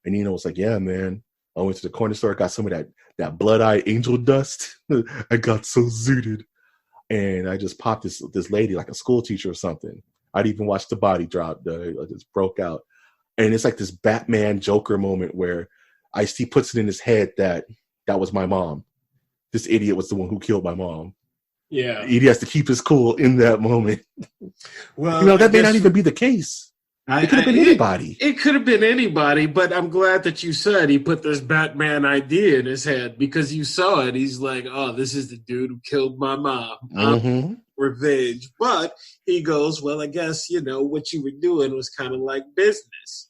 S4: And Nino was like, yeah, man. I went to the corner store, got some of that blood-eyed angel dust. I got so zooted. And I just popped this lady like a school teacher or something. I'd even watched the body drop. I just broke out. And it's like this Batman Joker moment where Ice-T puts it in his head that was my mom. This idiot was the one who killed my mom.
S5: Yeah.
S4: He has to keep his cool in that moment.
S5: Well,
S4: that may not even be the case. It could have been anybody.
S5: It could have been anybody, but I'm glad that you said he put this Batman idea in his head because you saw it. He's like, oh, this is the dude who killed my mom.
S4: Mm-hmm.
S5: Revenge. But he goes, well, I guess, what you were doing was kind of like business.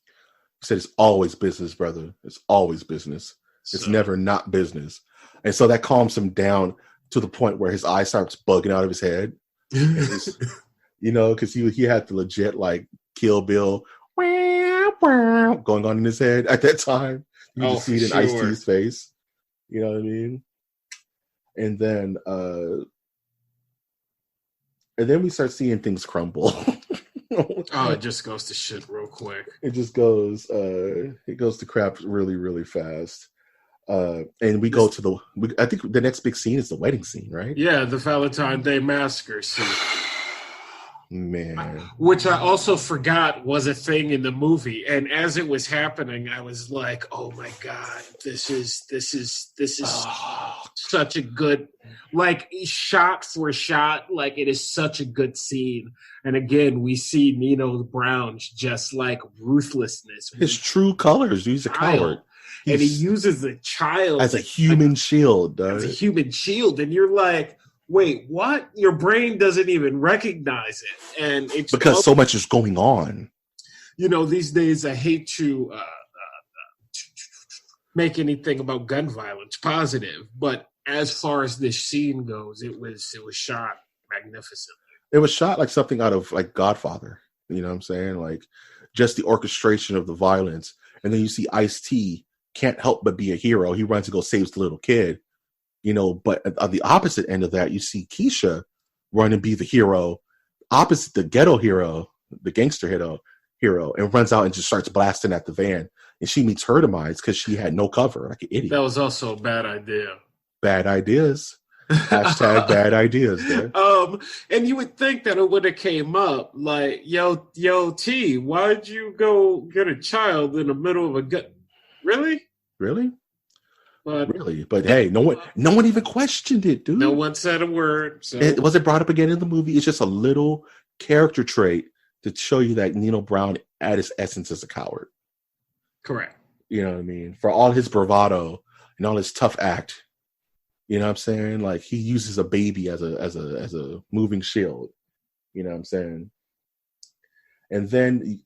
S4: He said it's always business, brother. It's always business. It's never not business. And so that calms him down to the point where his eye starts bugging out of his head. Because he had the legit like Kill Bill going on in his head at that time. You can see it in Ice-T's face. You know what I mean? And then we start seeing things crumble.
S5: It just goes to shit real quick.
S4: It just goes to crap really, really fast. And we go to I think the next big scene is the wedding scene, right?
S5: Yeah, the Valentine Day massacre scene.
S4: Man.
S5: Which I also forgot was a thing in the movie. And as it was happening, I was like, oh my God, this is such a good, like shot for shot, like it is such a good scene. And again, we see Nino Brown's just like ruthlessness.
S4: His true colors. He's a coward.
S5: And he uses the child
S4: as a human shield.
S5: As a human shield. And you're like, wait, what? Your brain doesn't even recognize it. And it's
S4: because so much is going on.
S5: These days I hate to make anything about gun violence positive, but as far as this scene goes, it was shot magnificently.
S4: It was shot like something out of like Godfather. You know what I'm saying? Like just the orchestration of the violence. And then you see Ice-T can't help but be a hero. He runs and goes saves the little kid, but on the opposite end of that, you see Keisha run and be the hero, opposite the ghetto hero, the gangster hero, and runs out and just starts blasting at the van. And she meets her demise because she had no cover, like an idiot.
S5: That was also a bad idea.
S4: Bad ideas. Hashtag bad ideas, man.
S5: And you would think that it would have came up like, yo, T, why'd you go get a child in the middle of a gut? Really?
S4: But hey, no one even questioned it, dude.
S5: No one said a word. So.
S4: It wasn't brought up again in the movie. It's just a little character trait to show you that Nino Brown, at his essence, is a coward.
S5: Correct.
S4: You know what I mean? For all his bravado and all his tough act, you know what I'm saying? Like, he uses a baby as a moving shield. You know what I'm saying? And then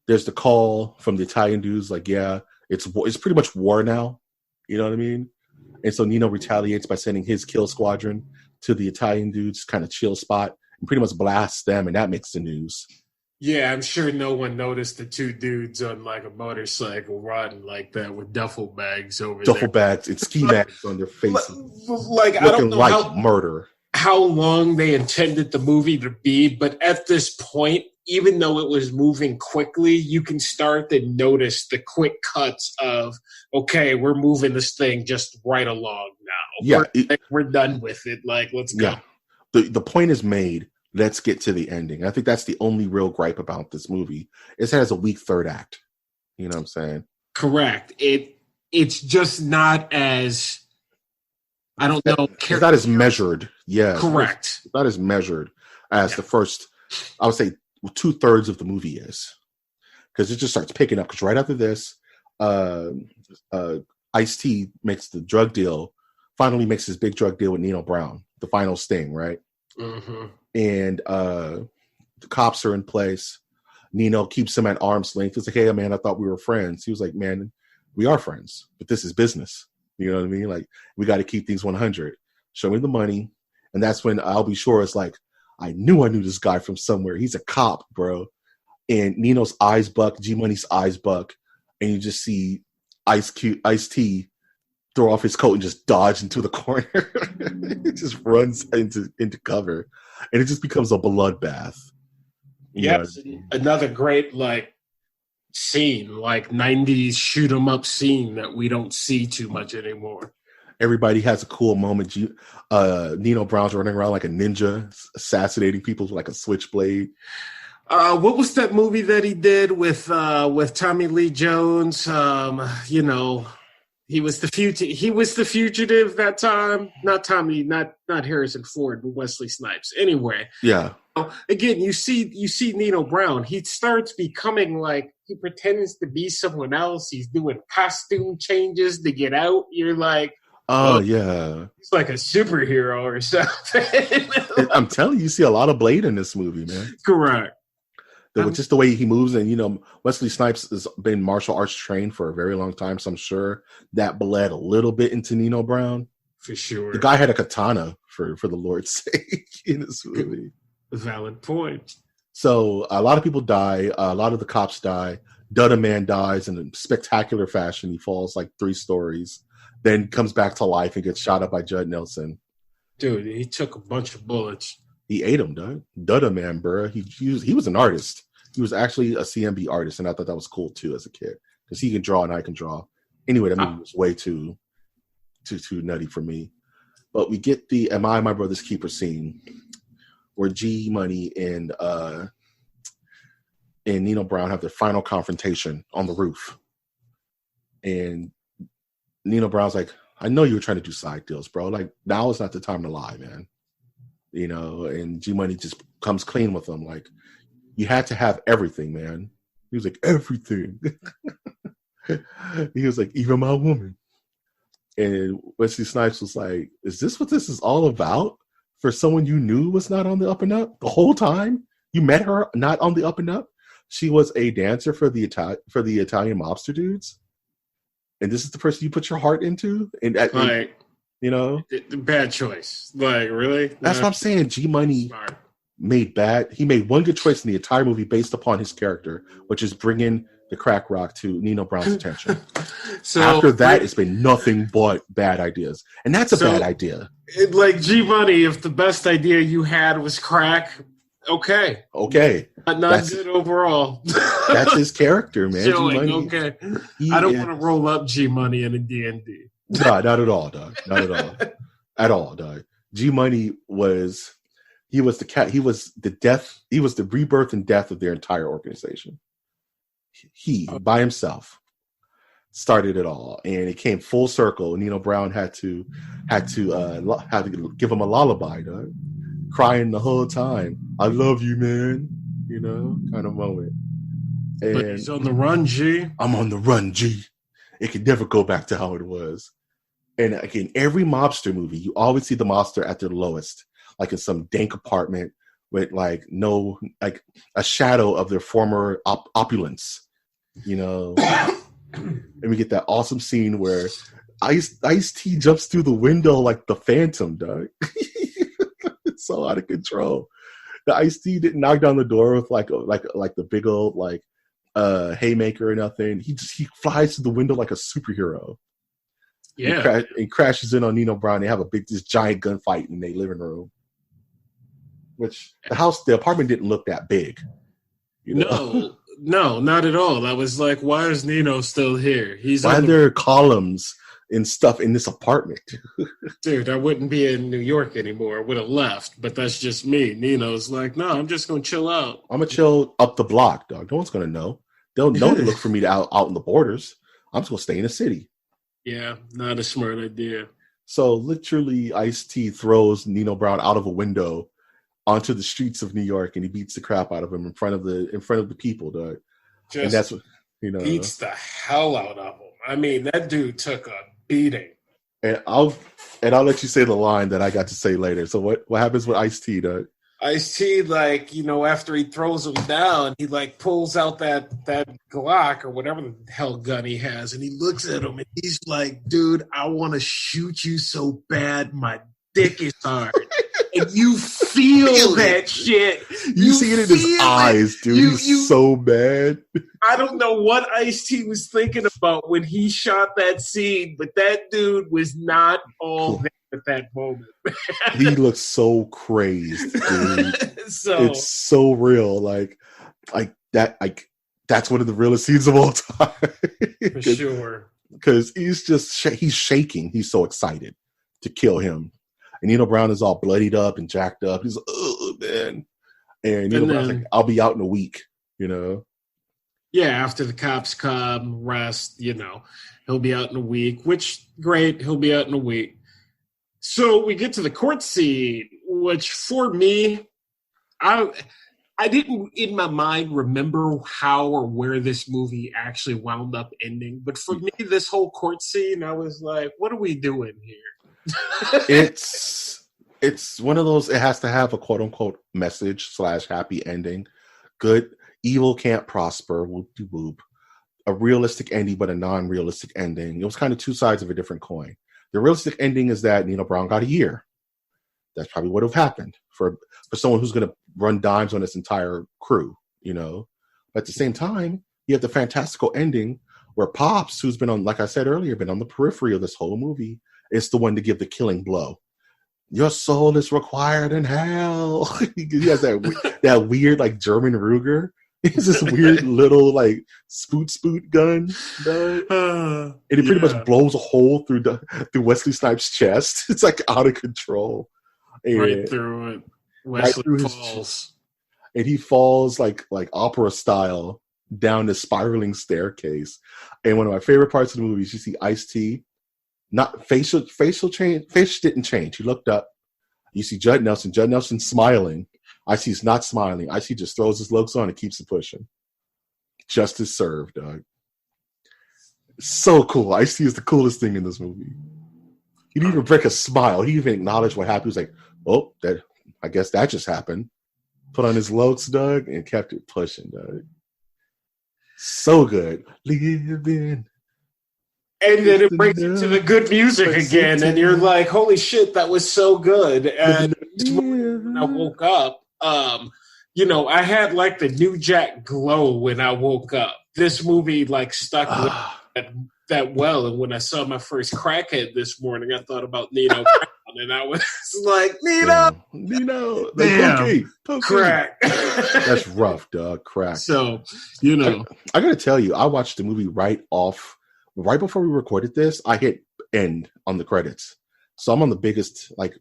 S4: there's the call from the Italian dudes, like, yeah, it's pretty much war now. You know what I mean? And so Nino retaliates by sending his kill squadron to the Italian dudes' kind of chill spot and pretty much blasts them, and that makes the news.
S5: Yeah, I'm sure no one noticed the two dudes on like a motorcycle riding like that with duffel bags over there.
S4: Duffel bags and ski masks on their faces.
S5: Like, I don't know
S4: like murder.
S5: How long they intended the movie to be, but at this point, even though it was moving quickly, you can start to notice the quick cuts of, okay, we're moving this thing just right along now.
S4: Yeah.
S5: We're done with it. Like, let's go.
S4: Yeah. The point is made. Let's get to the ending. I think that's the only real gripe about this movie. It has a weak third act. You know what I'm saying?
S5: Correct. It's just not as, I don't know.
S4: It's not as measured. Yeah.
S5: Correct.
S4: It's not as measured as the first, I would say, 2/3 of the movie is. Because it just starts picking up. Because right after this, Ice-T makes the drug deal, finally makes his big drug deal with Nino Brown. The final sting, right?
S5: Mm-hmm.
S4: And the cops are in place. Nino keeps him at arm's length. He's like, hey, man, I thought we were friends. He was like, man, we are friends, but this is business. You know what I mean? Like, we got to keep things 100. Show me the money. And that's when I'll be sure it's like, I knew this guy from somewhere. He's a cop, bro. And Nino's eyes buck, G-Money's eyes buck. And you just see Ice-T throw off his coat and just dodge into the corner. It just runs into cover. And it just becomes a bloodbath.
S5: Yes. Another great, like, scene, like 90s shoot 'em up scene that we don't see too much anymore.
S4: Everybody has a cool moment. Nino Brown's running around like a ninja, assassinating people with like a switchblade.
S5: What was that movie that he did with Tommy Lee Jones? He was the fugitive that time. Not Tommy, not Harrison Ford, but Wesley Snipes. Anyway,
S4: yeah.
S5: Again, you see Nino Brown. He starts becoming like, he pretends to be someone else. He's doing costume changes to get out. You're like,
S4: oh yeah,
S5: he's like a superhero or something.
S4: I'm telling you see a lot of Blade in this movie, man.
S5: Correct.
S4: Just the way he moves, and Wesley Snipes has been martial arts trained for a very long time, so I'm sure that bled a little bit into Nino Brown.
S5: For sure.
S4: The guy had a katana, for the Lord's sake, in this movie.
S5: Valid point.
S4: So a lot of people die. A lot of the cops die. Dutta Man dies in a spectacular fashion. He falls like 3 stories, then comes back to life and gets shot up by Judd Nelson.
S5: Dude, he took a bunch of bullets.
S4: He ate him, dude. Dutta Man, bro. He was an artist. He was actually a CMB artist, and I thought that was cool too as a kid because he can draw and I can draw. Anyway, that movie was way too nutty for me. But we get the "Am I My Brother's Keeper" scene where G Money and Nino Brown have their final confrontation on the roof, and Nino Brown's like, "I know you were trying to do side deals, bro. Like, now is not the time to lie, man." And G Money just comes clean with him, like, you had to have everything, man. He was like, everything. He was like, even my woman. And Wesley Snipes was like, is this what this is all about? For someone you knew was not on the up and up the whole time? You met her not on the up and up? She was a dancer for the Italian mobster dudes? And this is the person you put your heart into?
S5: Bad choice. Like, really?
S4: That's what I'm saying. G Money made one good choice in the entire movie based upon his character, which is bringing the crack rock to Nino Brown's attention.
S5: So
S4: after that, it's been nothing but bad ideas, and that's a bad idea.
S5: Like G Money, if the best idea you had was crack, okay, not good overall.
S4: That's his character, man.
S5: Showing, okay, I don't want to roll up G Money in a D&D.
S4: No, not at all, dog. Not at all, at all, dog. G Money was the rebirth and death of their entire organization. He by himself started it all, and it came full circle. Nino Brown had to give him a lullaby, dog, crying the whole time. I love you, man. You know, kind of moment. And
S5: but he's on the run, G.
S4: I'm on the run, G. It could never go back to how it was. And again, every mobster movie, you always see the mobster at their lowest, like in some dank apartment with like a shadow of their former opulence, you know. And we get that awesome scene where Ice-T jumps through the window like the Phantom, dog. It's so out of control. The Ice-T didn't knock down the door with like the big old haymaker or nothing. He flies through the window like a superhero.
S5: Yeah,
S4: and crashes in on Nino Brown. They have this giant gunfight in their living room. Which the apartment didn't look that big. You know?
S5: No, not at all. I was like, why is Nino still here?
S4: Why are there columns and stuff in this apartment?
S5: Dude, I wouldn't be in New York anymore. I would have left, but that's just me. Nino's like, no, I'm just going to chill out.
S4: I'm going to chill up the block, dog. No one's going to know. They'll know to look for me out in the borders. I'm just going to stay in the city.
S5: Yeah, not a smart idea. So
S4: literally, Ice-T throws Nino Brown out of a window onto the streets of New York, and he beats the crap out of him in front of the people, dog. And that's what
S5: beats the hell out of him. I mean, that dude took a beating.
S4: And I'll let you say the line that I got to say later. So what happens with Ice-T, dog?
S5: Ice-T, after he throws him down, he pulls out that Glock or whatever the hell gun he has, and he looks at him and he's like, dude, I want to shoot you so bad my dick is hard. And you feel that shit.
S4: You see it in his eyes, dude. He's so bad.
S5: I don't know what Ice-T was thinking about when he shot that scene, but that dude was not all there at that moment.
S4: He looks so crazed, dude. It's so real. Like that. That's one of the realest scenes of all time.
S5: For sure.
S4: Because he's shaking. He's so excited to kill him. And Nino Brown is all bloodied up and jacked up. He's like, oh, man. And Nino Brown's like, I'll be out in a week, you know?
S5: Yeah, after the cops come, rest, he'll be out in a week, which, great, he'll be out in a week. So we get to the court scene, which for me, I didn't, in my mind, remember how or where this movie actually wound up ending. But for me, this whole court scene, I was like, what are we doing here?
S4: It's one of those, it has to have a quote unquote message / happy ending. Good, evil can't prosper, whoop-de-whoop. A realistic ending, but a non-realistic ending. It was kind of two sides of a different coin. The realistic ending is that Nino Brown got a year. That's probably what would have happened for someone who's going to run dimes on this entire crew, But at the same time, you have the fantastical ending where Pops, who's been on, like I said earlier, been on the periphery of this whole movie, is the one to give the killing blow. Your soul is required in hell. He has that weird German Ruger. It's this weird little spoot gun, and it pretty much blows a hole through Wesley Snipes' chest. It's out of control, and
S5: right through it. Wesley falls,
S4: and he falls like opera style down the spiraling staircase. And one of my favorite parts of the movie is you see Ice-T. Not facial change. Face didn't change. He looked up. You see Judd Nelson. Judd Nelson smiling. Ice-T's not smiling. Ice-T just throws his looks on and keeps it pushing. Justice served, dog. So cool. Ice-T is the coolest thing in this movie. He didn't even break a smile. He even acknowledged what happened. He was like, "Oh, I guess that just happened." Put on his looks, dog, and kept it pushing, dog. So good. Living.
S5: And then it brings you to the good music again, and you're like, holy shit, that was so good. And when I woke up, I had the New Jack glow when I woke up. this movie like stuck with that well. And when I saw my first crackhead this morning, I thought about Nino Brown, and I was like,
S4: Nino, like,
S5: damn, crack.
S4: That's rough, dog. Crack.
S5: So, you know,
S4: I gotta tell you, I watched the movie right before we recorded this. I hit end on the credits, so I'm on the biggest like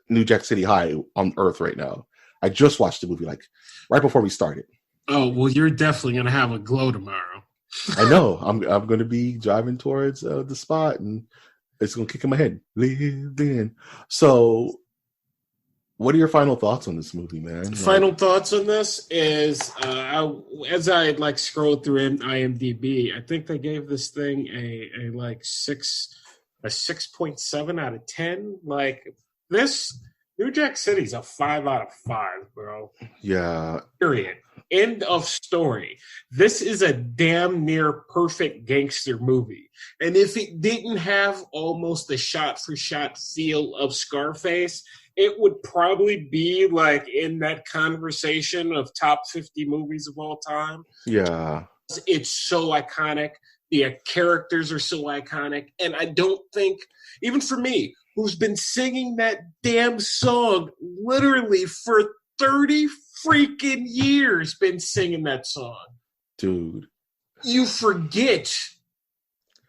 S4: New Jack City high on earth right now. I just watched the movie like right before we started.
S5: Oh well, you're definitely gonna have a glow tomorrow.
S4: I know. I'm going to be driving towards the spot, and it's going to kick in my head. Live in. So, what are your final thoughts on this movie, man?
S5: Final thoughts on this is, as I like scrolled through IMDb, I think they gave this thing a 6.7 out of 10. Like this, New Jack City's a 5 out of 5, bro.
S4: Yeah.
S5: Period. End of story. This is a damn near perfect gangster movie. And if it didn't have almost a shot-for-shot feel of Scarface, it would probably be like in that conversation of top 50 movies of all time.
S4: Yeah.
S5: It's so iconic. The characters are so iconic. And I don't think, even for me, who's been singing that damn song literally for 30 freaking years, been singing that song.
S4: Dude.
S5: You forget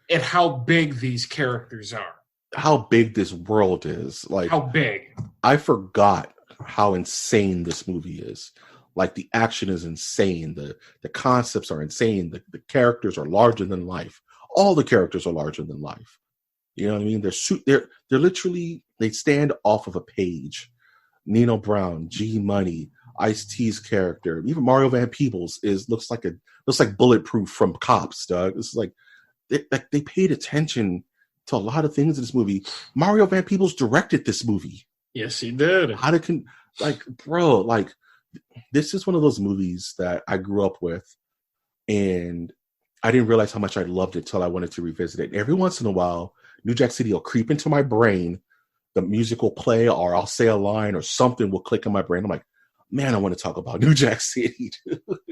S5: at how big these characters are.
S4: How big this world is. Like
S5: how big.
S4: I forgot how insane this movie is. Like the action is insane. The concepts are insane. The characters are larger than life. All the characters are larger than life. You know what I mean? They're literally, they stand off of a page. Nino Brown, G Money, Ice-T's character, even Mario Van Peebles looks like Bulletproof from Cops, dog. This is like they paid attention to a lot of things in this movie. Mario Van Peebles directed this movie.
S5: Yes, he did.
S4: This is one of those movies that I grew up with, and I didn't realize how much I loved it till I wanted to revisit it. And every once in a while, New Jack City will creep into my brain. The music will play, or I'll say a line, or something will click in my brain. I'm like, man, I want to talk about New Jack City.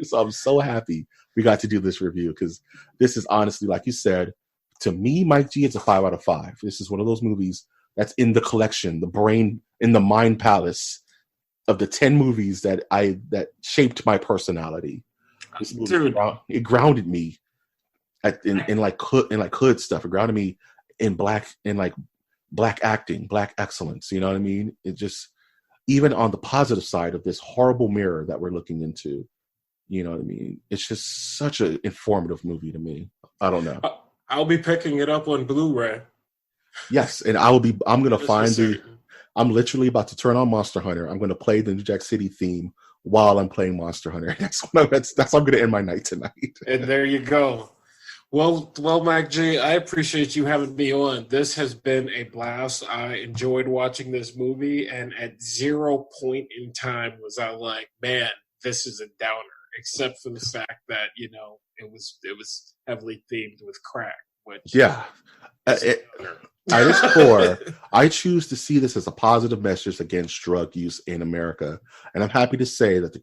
S4: So I'm so happy we got to do this review, because this is honestly, like you said, to me, Mike G, it's a 5 out of 5. This is one of those movies that's in the collection, the brain, in the mind palace of the 10 movies that shaped my personality. This movie, dude, it grounded me in hood stuff. It grounded me in black acting, black excellence. You know what I mean? It just, even on the positive side of this horrible mirror that we're looking into, you know what I mean? It's just such an informative movie to me. I don't know.
S5: I'll be picking it up on Blu-ray.
S4: Yes, and I'm literally about to turn on Monster Hunter. I'm going to play the New Jack City theme while I'm playing Monster Hunter. That's how I'm going to end my night tonight.
S5: And there you go. Well, Mike G, I appreciate you having me on. This has been a blast. I enjoyed watching this movie, and at 0 point in time was I like, man, this is a downer, except for the fact that, you know, it was heavily themed with crack. Which
S4: yeah. At its core, I choose to see this as a positive message against drug use in America, and I'm happy to say that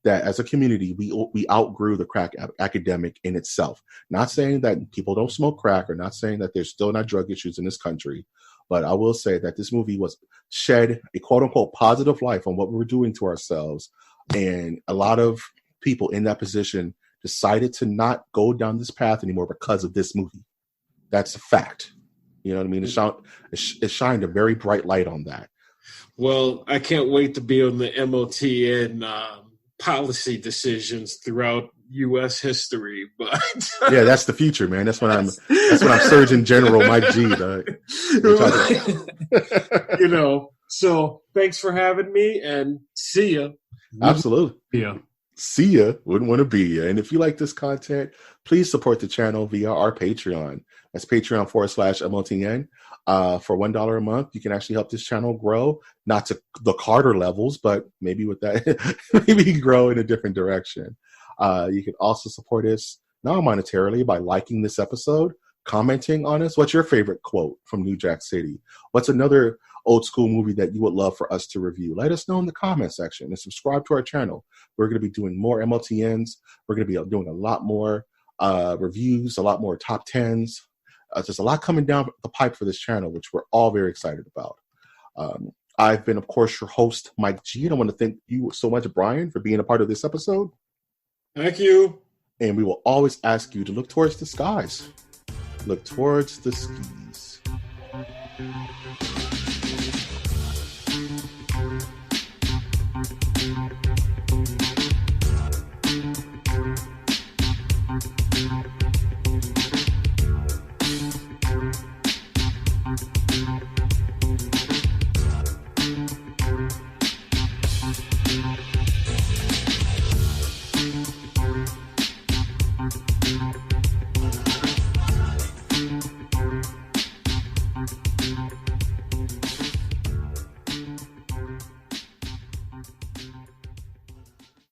S4: that as a community, we outgrew the crack epidemic in itself. Not saying that people don't smoke crack, or not saying that there's still not drug issues in this country, but I will say that this movie was shed a quote unquote positive light on what we were doing to ourselves, and a lot of people in that position decided to not go down this path anymore because of this movie. That's a fact. You know what I mean? It shined a very bright light on that.
S5: Well, I can't wait to be on the MOTN policy decisions throughout U.S. history. But
S4: yeah, that's the future, man. That's when I'm Surgeon General Mike G.
S5: You know. So thanks for having me, and see ya.
S4: Absolutely.
S5: Yeah.
S4: See ya. Wouldn't want to be ya. And if you like this content, please support the channel via our Patreon. That's Patreon.com/MOTN. For $1 a month, you can actually help this channel grow, not to the Carter levels, but maybe with that, maybe grow in a different direction. You can also support us non-monetarily by liking this episode, commenting on us. What's your favorite quote from New Jack City? What's another old school movie that you would love for us to review. Let us know in the comment section and subscribe to our channel. We're going to be doing more MOTNs. We're going to be doing a lot more reviews, a lot more top 10s. There's a lot coming down the pipe for this channel, which we're all very excited about. I've been, of course, your host, Mike G, and I want to thank you so much, Brian, for being a part of this episode.
S5: Thank you.
S4: And we will always ask you to look towards the skies. Look towards the skis.